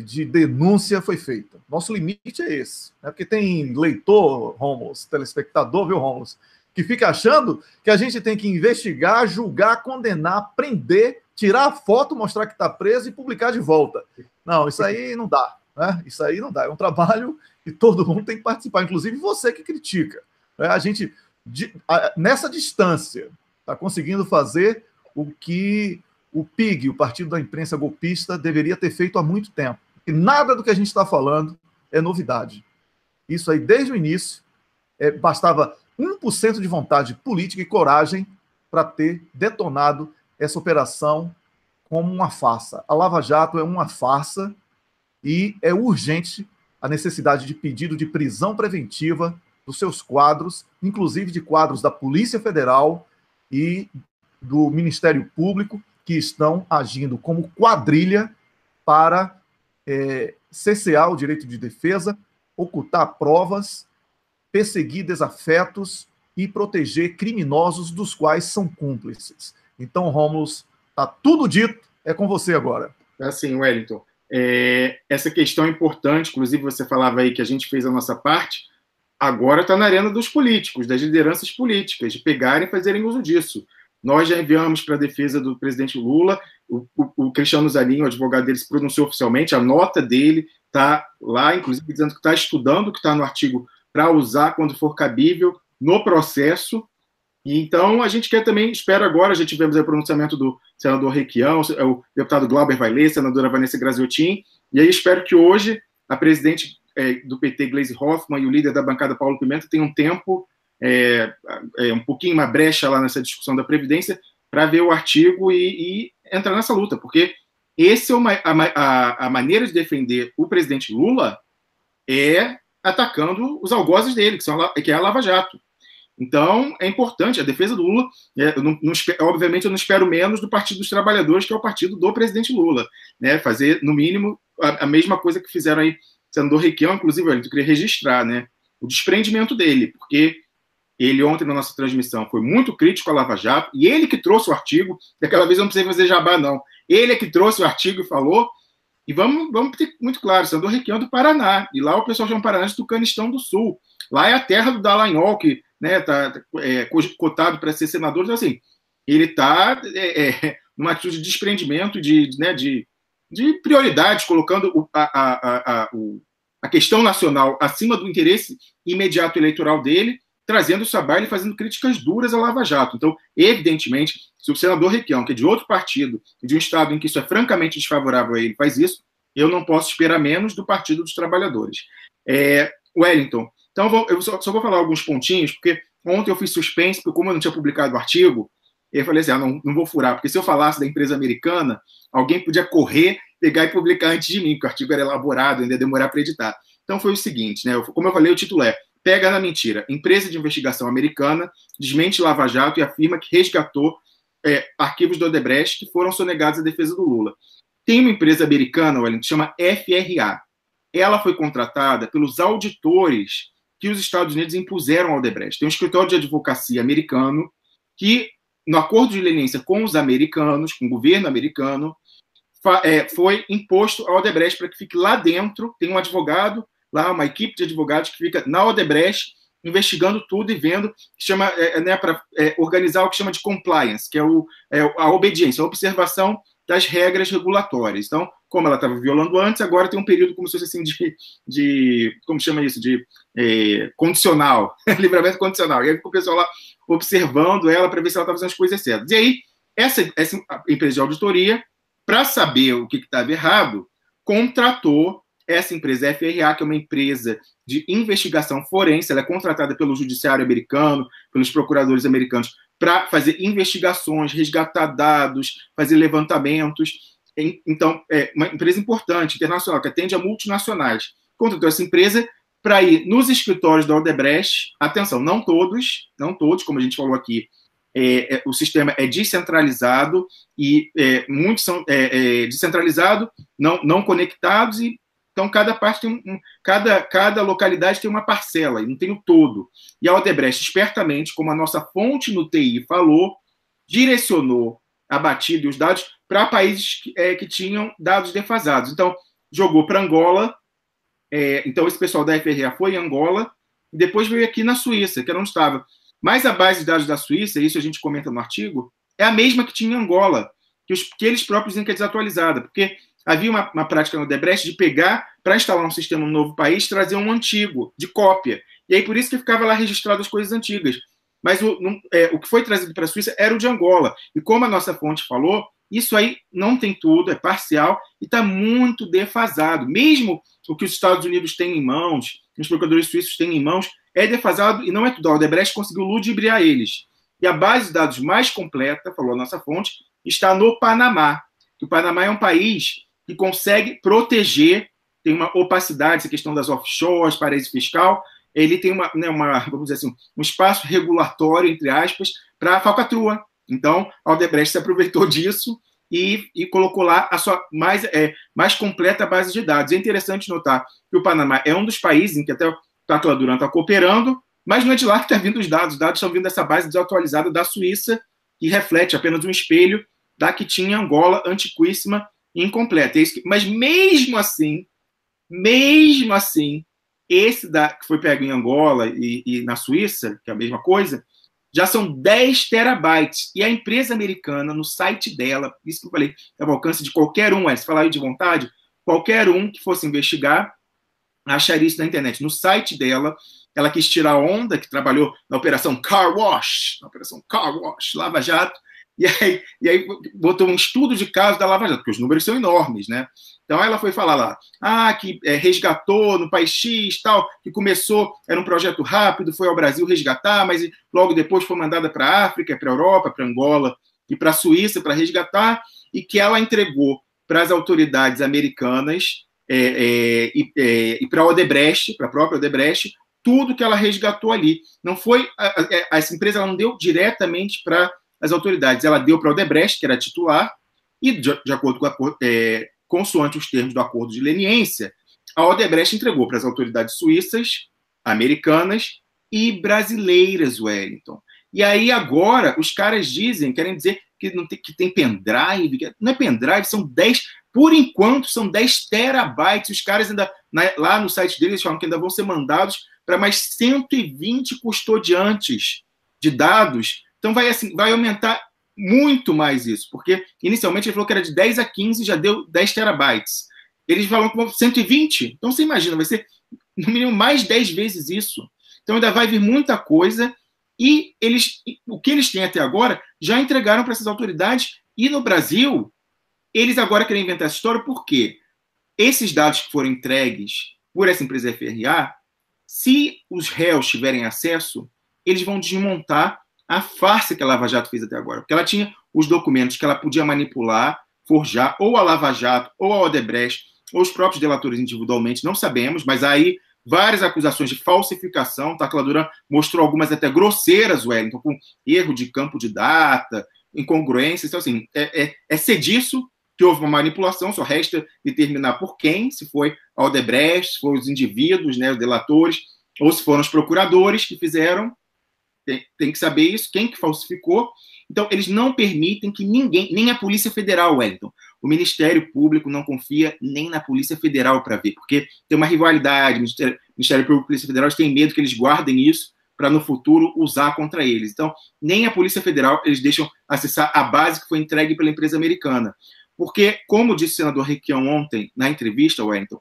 de denúncia foi feita. Nosso limite é esse. Né? Porque tem leitor, Rômulo, telespectador, viu, Rômulo, que fica achando que a gente tem que investigar, julgar, condenar, prender, tirar a foto, mostrar que está preso e publicar de volta. Não, isso aí não dá. Né? Isso aí não dá. É um trabalho que todo mundo tem que participar, inclusive você que critica. Né? A gente, nessa distância, está conseguindo fazer o que o PIG, o Partido da Imprensa Golpista, deveria ter feito há muito tempo. E nada do que a gente está falando é novidade. Isso aí, desde o início, bastava 1% de vontade política e coragem para ter detonado essa operação como uma farsa. A Lava Jato é uma farsa e é urgente a necessidade de pedido de prisão preventiva dos seus quadros, inclusive de quadros da Polícia Federal e do Ministério Público, que estão agindo como quadrilha para cercear o direito de defesa, ocultar provas, perseguir desafetos e proteger criminosos dos quais são cúmplices. Então, Rômulo, está tudo dito, é com você agora. Assim, Wellington, essa questão é importante, inclusive você falava aí que a gente fez a nossa parte, agora está na arena dos políticos, das lideranças políticas, de pegarem e fazerem uso disso. Nós já enviamos para a defesa do presidente Lula, o Cristiano Zanin, o advogado dele, se pronunciou oficialmente, a nota dele está lá, inclusive dizendo que está estudando o que está no artigo para usar quando for cabível no processo. E então a gente quer também, espera agora, já tivemos o pronunciamento do senador Requião, o deputado Glauber vai ler, a senadora Vanessa Graziotin, e aí espero que hoje a presidente do PT, Gleisi Hoffmann, e o líder da bancada, Paulo Pimenta, tenham um tempo, um pouquinho, uma brecha lá nessa discussão da Previdência, para ver o artigo e entrar nessa luta, porque esse a maneira de defender o presidente Lula é atacando os algozes dele, que é a Lava Jato. Então, é importante, a defesa do Lula, obviamente eu não espero menos do Partido dos Trabalhadores, que é o partido do presidente Lula, né? Fazer, no mínimo, a mesma coisa que fizeram aí, o senador Requião, inclusive, eu queria registrar, né, o desprendimento dele, porque ele ontem na nossa transmissão foi muito crítico à Lava Jato, e ele que trouxe o artigo, daquela vez eu não precisei fazer jabá, não, ele é que trouxe o artigo e falou, e vamos ter muito claro, o senador Requião é do Paraná, e lá o pessoal chama Paraná de Tucanistão do Sul, lá é a terra do Dallagnol, que está cotado para ser senador, então assim, ele está numa atitude de desprendimento, de prioridades, colocando a questão nacional acima do interesse imediato eleitoral dele, trazendo o Sabaile e fazendo críticas duras à Lava Jato. Então, evidentemente, se o senador Requião, que é de outro partido, de um estado em que isso é francamente desfavorável a ele, faz isso, eu não posso esperar menos do Partido dos Trabalhadores. Wellington, então eu só vou falar alguns pontinhos, porque ontem eu fiz suspense, porque como eu não tinha publicado o artigo, eu falei assim, não vou furar, porque se eu falasse da empresa americana, alguém podia correr, pegar e publicar antes de mim, porque o artigo era elaborado, ainda ia demorar para editar. Então foi o seguinte, né? Como eu falei, o título é Pega na mentira. Empresa de investigação americana desmente Lava Jato e afirma que resgatou arquivos do Odebrecht que foram sonegados à defesa do Lula. Tem uma empresa americana, Wellington, que chama FRA. Ela foi contratada pelos auditores que os Estados Unidos impuseram ao Odebrecht. Tem um escritório de advocacia americano que, no acordo de leniência com os americanos, com o governo americano, foi imposto ao Odebrecht para que fique lá dentro, tem um advogado, lá uma equipe de advogados que fica na Odebrecht, investigando tudo e vendo, chama para organizar o que chama de compliance, que é a obediência, a observação das regras regulatórias. Então, como ela estava violando antes, agora tem um período como se fosse assim de como chama isso, de condicional, livramento condicional. E aí fica o pessoal lá observando ela para ver se ela está fazendo as coisas certas. E aí, essa empresa de auditoria, para saber o que estava errado, contratou essa empresa FRA, que é uma empresa de investigação forense, ela é contratada pelo judiciário americano, pelos procuradores americanos, para fazer investigações, resgatar dados, fazer levantamentos. Então, é uma empresa importante, internacional, que atende a multinacionais. Contratou essa empresa para ir nos escritórios da Odebrecht. Atenção, não todos, como a gente falou aqui, o sistema é descentralizado e muitos são descentralizados, não conectados, e então cada parte tem cada localidade tem uma parcela e não tem o todo. E a Odebrecht, espertamente, como a nossa fonte no TI falou, direcionou a batida e os dados para países que tinham dados defasados. Então, jogou para Angola, então esse pessoal da FRA foi em Angola, e depois veio aqui na Suíça, que era onde estava. Mas a base de dados da Suíça, isso a gente comenta no artigo, é a mesma que tinha em Angola, que eles próprios dizem que é desatualizada, porque havia uma prática no Odebrecht de pegar, para instalar um sistema no novo país, trazer um antigo, de cópia. E aí por isso que ficava lá registrado as coisas antigas. Mas o que foi trazido para a Suíça era o de Angola. E como a nossa fonte falou, Isso aí não tem tudo, é parcial e está muito defasado. Mesmo o que os Estados Unidos têm em mãos, os procuradores suíços têm em mãos, é defasado e não é tudo. A Odebrecht conseguiu ludibriar eles. E a base de dados mais completa, falou a nossa fonte, está no Panamá. O Panamá é um país que consegue proteger, tem uma opacidade, essa questão das offshores, paraíso fiscal, ele tem vamos dizer assim, um espaço regulatório, entre aspas, para a falcatrua. Então, a Odebrecht se aproveitou disso e colocou lá a sua mais completa base de dados. É interessante notar que o Panamá é um dos países em que até o Tacla Duran está cooperando, mas não é de lá que estão vindo os dados. Os dados estão vindo dessa base desatualizada da Suíça, que reflete apenas um espelho da que tinha Angola, antiquíssima e incompleta. Mas mesmo assim, esse que foi pego em Angola e na Suíça, que é a mesma coisa, já são 10 terabytes. E a empresa americana, no site dela, isso que eu falei, é ao alcance de qualquer um, se falar aí de vontade, qualquer um que fosse investigar, acharia isso na internet. No site dela, ela quis tirar onda, que trabalhou na Operação Car Wash, Lava Jato, e aí botou um estudo de caso da Lava Jato, porque os números são enormes, né? Então ela foi falar lá, que resgatou no país X, tal, que começou, era um projeto rápido, foi ao Brasil resgatar, mas logo depois foi mandada para a África, para a Europa, para Angola e para a Suíça para resgatar, e que ela entregou para as autoridades americanas e para a Odebrecht, para a própria Odebrecht, tudo que ela resgatou ali. Não foi, essa empresa ela não deu diretamente para as autoridades, ela deu para a Odebrecht, que era titular, e de acordo com consoante os termos do acordo de leniência, a Odebrecht entregou para as autoridades suíças, americanas e brasileiras, Wellington. E aí agora os caras querem dizer que tem pendrive, não é pendrive, são 10, por enquanto são 10 terabytes, os caras ainda, lá no site deles, falam que ainda vão ser mandados para mais 120 custodiantes de dados, então vai aumentar muito mais isso, porque inicialmente ele falou que era de 10 a 15, já deu 10 terabytes. Eles falam que vão 120, então você imagina, vai ser no mínimo mais 10 vezes isso. Então ainda vai vir muita coisa, e o que eles têm até agora já entregaram para essas autoridades, e no Brasil, eles agora querem inventar essa história, porque esses dados que foram entregues por essa empresa FRA, se os réus tiverem acesso, eles vão desmontar a farsa que a Lava Jato fez até agora. Porque ela tinha os documentos que ela podia manipular, forjar, ou a Lava Jato, ou a Odebrecht, ou os próprios delatores individualmente, não sabemos, mas aí várias acusações de falsificação, Tacla Duran mostrou algumas até grosseiras, Wellington, com erro de campo de data, incongruências, então assim, ser disso que houve uma manipulação, só resta determinar por quem, se foi a Odebrecht, se foram os indivíduos, né, os delatores, ou se foram os procuradores que fizeram. Tem que saber isso, quem que falsificou. Então, eles não permitem que ninguém, nem a Polícia Federal, Wellington, o Ministério Público não confia nem na Polícia Federal para ver, porque tem uma rivalidade, Ministério Público e Polícia Federal, eles têm medo que eles guardem isso para no futuro usar contra eles. Então, nem a Polícia Federal eles deixam acessar a base que foi entregue pela empresa americana. Porque, como disse o senador Requião ontem na entrevista, Wellington,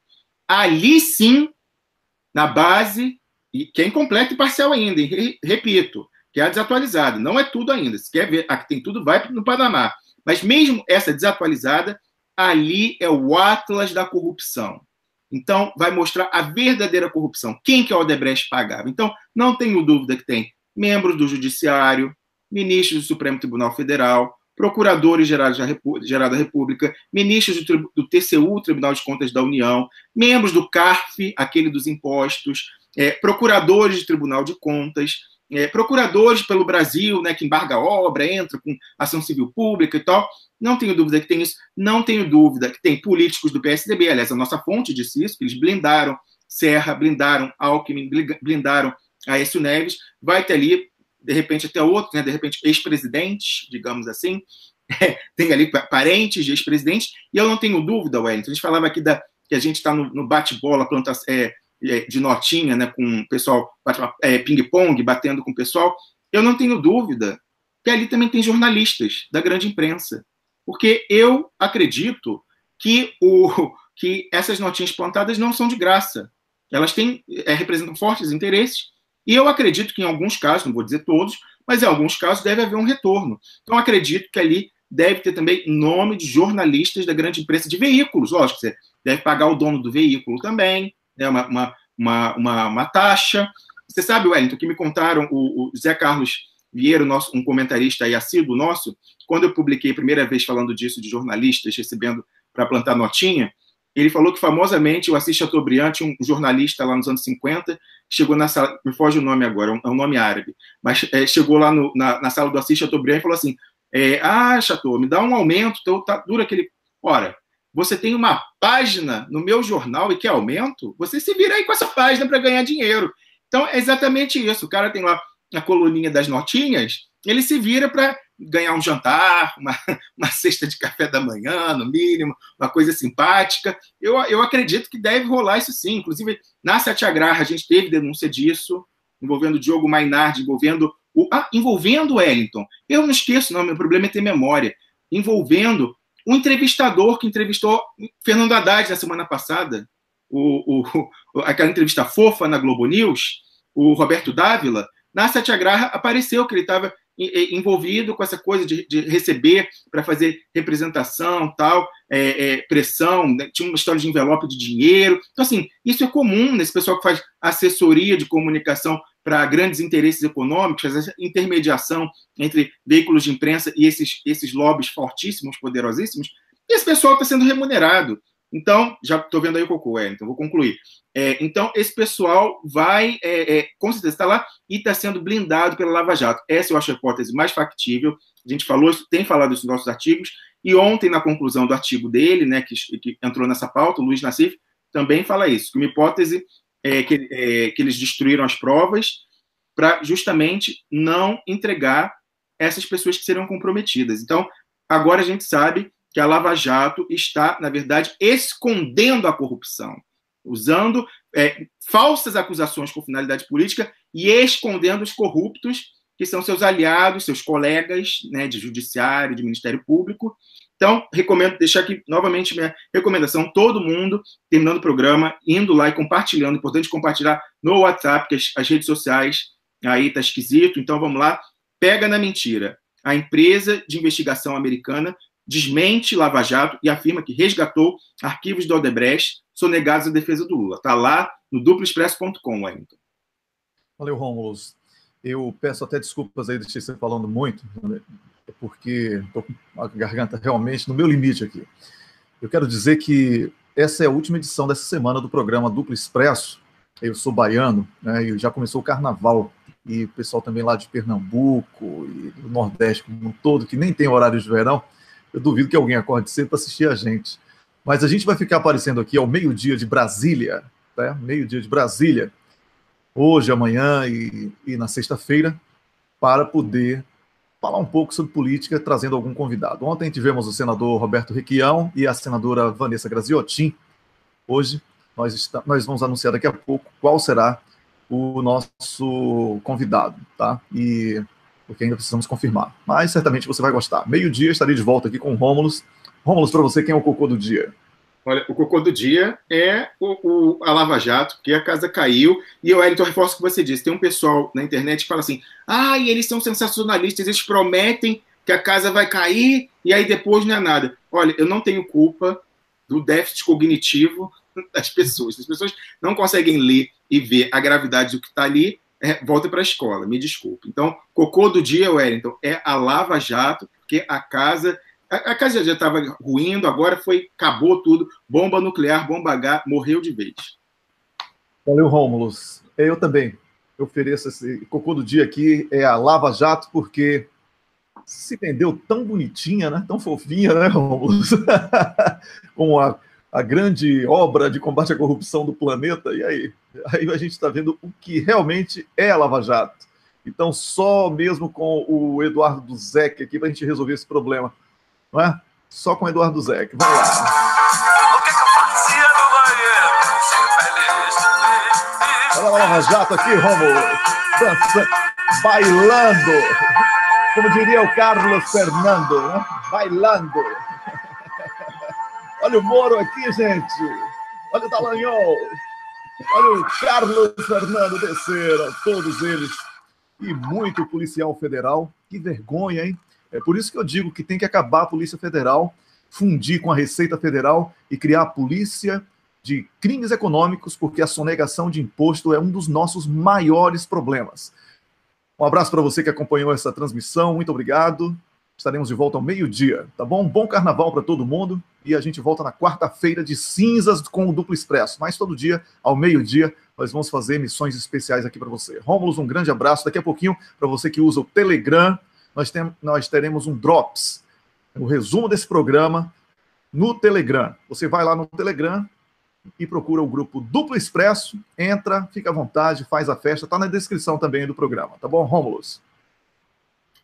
ali sim, na base, que é incompleta e parcial ainda, repito, que é a desatualizada, não é tudo ainda. Se quer ver, aqui tem tudo, vai no Panamá. Mas mesmo essa desatualizada, ali é o Atlas da corrupção. Então, vai mostrar a verdadeira corrupção. Quem que a Odebrecht pagava? Então, não tenho dúvida que tem membros do Judiciário, ministros do Supremo Tribunal Federal, procuradores gerais da República, ministros do TCU, Tribunal de Contas da União, membros do CARF, aquele dos impostos, procuradores de Tribunal de Contas, procuradores pelo Brasil, né, que embarga a obra, entra com ação civil pública e tal. Não tenho dúvida que tem isso. Não tenho dúvida que tem políticos do PSDB. Aliás, a nossa fonte disse isso, que eles blindaram Serra, blindaram Alckmin, blindaram Aécio Neves. Vai ter ali, de repente, até outros, né, de repente, ex-presidentes, digamos assim. Tem ali parentes de ex-presidentes. E eu não tenho dúvida, Wellington. A gente falava aqui que a gente está no bate-bola, de notinha, né, com o pessoal, ping-pong, batendo com o pessoal. Eu não tenho dúvida que ali também tem jornalistas da grande imprensa. Porque eu acredito que essas notinhas plantadas não são de graça. Elas representam fortes interesses, e eu acredito que em alguns casos, não vou dizer todos, mas em alguns casos deve haver um retorno. Então, acredito que ali deve ter também nome de jornalistas da grande imprensa de veículos. Lógico, você deve pagar o dono do veículo também, né, uma taxa. Você sabe, Wellington, que me contaram, o Zé Carlos Vieira, um comentarista aí assíduo nosso, quando eu publiquei a primeira vez falando disso, de jornalistas recebendo para plantar notinha, ele falou que, famosamente, o Assis Chateaubriand, um jornalista lá nos anos 50, chegou na sala, me foge o nome agora, é um nome árabe, mas chegou lá na sala do Assis Chateaubriand e falou assim, Chateau, me dá um aumento, dura aquele... Ora, você tem uma página no meu jornal e quer aumento? Você se vira aí com essa página para ganhar dinheiro. Então, é exatamente isso. O cara tem lá a coluninha das notinhas, ele se vira para ganhar um jantar, uma cesta de café da manhã, no mínimo, uma coisa simpática. Eu acredito que deve rolar isso sim. Inclusive, na Satyagraha, a gente teve denúncia disso, envolvendo o Diogo Mainardi, envolvendo o Wellington. Eu não esqueço, não, meu problema é ter memória. Envolvendo um entrevistador que entrevistou Fernando Haddad na semana passada, aquela entrevista fofa na Globo News, o Roberto Dávila. Na Satyagraha apareceu que ele estava envolvido com essa coisa de receber para fazer representação, tal, pressão, né? Tinha uma história de envelope de dinheiro. Então, assim, isso é comum nesse pessoal que faz assessoria de comunicação para grandes interesses econômicos, faz essa intermediação entre veículos de imprensa e esses lobbies fortíssimos, poderosíssimos, e esse pessoal está sendo remunerado. Então, já estou vendo aí o cocô, então vou concluir. Então, esse pessoal vai, com certeza, está lá e está sendo blindado pela Lava Jato. Essa eu acho a hipótese mais factível. A gente tem falado isso nos nossos artigos, e ontem, na conclusão do artigo dele, né, que entrou nessa pauta, o Luiz Nassif também fala isso, que uma hipótese que eles destruíram as provas para justamente não entregar essas pessoas que serão comprometidas. Então, agora a gente sabe que a Lava Jato está, na verdade, escondendo a corrupção, usando falsas acusações com finalidade política e escondendo os corruptos, que são seus aliados, seus colegas, né, de judiciário, de Ministério Público. Então, recomendo deixar aqui novamente minha recomendação, todo mundo, terminando o programa, indo lá e compartilhando. Importante compartilhar no WhatsApp, porque as redes sociais aí tá esquisito. Então, vamos lá. Pega na mentira. A empresa de investigação americana desmente Lava Jato e afirma que resgatou arquivos do Odebrecht sonegados à defesa do Lula. Está lá no duploexpresso.com, Wellington. Valeu, Rômulo. Eu peço até desculpas aí de você falando muito, porque estou com a garganta realmente no meu limite aqui. Eu quero dizer que essa é a última edição dessa semana do programa Duplo Expresso. Eu sou baiano, né, e já começou o carnaval. E o pessoal também lá de Pernambuco e do Nordeste como um todo, que nem tem horário de verão, eu duvido que alguém acorde cedo para assistir a gente. Mas a gente vai ficar aparecendo aqui ao meio-dia de Brasília, tá? Meio-dia de Brasília, hoje, amanhã e na sexta-feira, para poder falar um pouco sobre política, trazendo algum convidado. Ontem tivemos o senador Roberto Requião e a senadora Vanessa Graziotin. Hoje nós vamos anunciar daqui a pouco qual será o nosso convidado, tá? Porque ainda precisamos confirmar. Mas certamente você vai gostar. Meio-dia estarei de volta aqui com o Rômulo. Rômulo, para você, quem é o cocô do dia? Olha, o cocô do dia é a Lava Jato, porque a casa caiu. E eu, Wellington, reforço o que você disse. Tem um pessoal na internet que fala assim, e eles são sensacionalistas, eles prometem que a casa vai cair e aí depois não é nada. Olha, eu não tenho culpa do déficit cognitivo das pessoas. As pessoas não conseguem ler e ver a gravidade do que está ali, volta para a escola, me desculpe. Então, cocô do dia, Wellington, é a Lava Jato, porque a casa já estava ruindo, agora acabou tudo, bomba nuclear, bomba H, morreu de vez. Valeu, Rômulo. Eu também ofereço esse cocô do dia aqui, é a Lava Jato, porque se vendeu tão bonitinha, né? Tão fofinha, né, Rômulo? Com a grande obra de combate à corrupção do planeta, e aí a gente está vendo o que realmente é a Lava Jato. Então, só mesmo com o Eduardo Duzec aqui para a gente resolver esse problema, não é? Só com o Eduardo Duzec. Vamos lá. O que eu fazia no banheiro? Olha a Lava Jato aqui, Rômulo. Dançando, bailando. Como diria o Carlos Fernando, né? Bailando. Olha o Moro aqui, gente. Olha o Dallagnol. Olha o Carlos Fernando desceram, todos eles. E muito policial federal. Que vergonha, hein? É por isso que eu digo que tem que acabar a Polícia Federal, fundir com a Receita Federal e criar a Polícia de Crimes Econômicos, porque a sonegação de imposto é um dos nossos maiores problemas. Um abraço para você que acompanhou essa transmissão, muito obrigado. Estaremos de volta ao meio-dia, tá bom? Bom carnaval para todo mundo e a gente volta na quarta-feira de cinzas com o Duplo Expresso. Mas todo dia, ao meio-dia, nós vamos fazer emissões especiais aqui para você. Rômulo, um grande abraço. Daqui a pouquinho, para você que usa o Telegram, nós teremos um Drops, o resumo desse programa no Telegram. Você vai lá no Telegram e procura o grupo Duplo Expresso, entra, fica à vontade, faz a festa, tá na descrição também do programa, tá bom, Rômulo?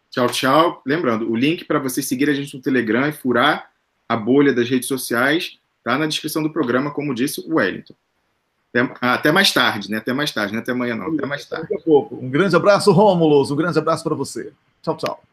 Tchau, tchau. Lembrando, o link para você seguir a gente no Telegram e furar a bolha das redes sociais tá na descrição do programa, como disse o Wellington. Até mais tarde, né? Até mais tarde, não é até amanhã não, até mais tarde. Daqui a pouco. Um grande abraço, Rômulo, um grande abraço para você. Tchau, tchau.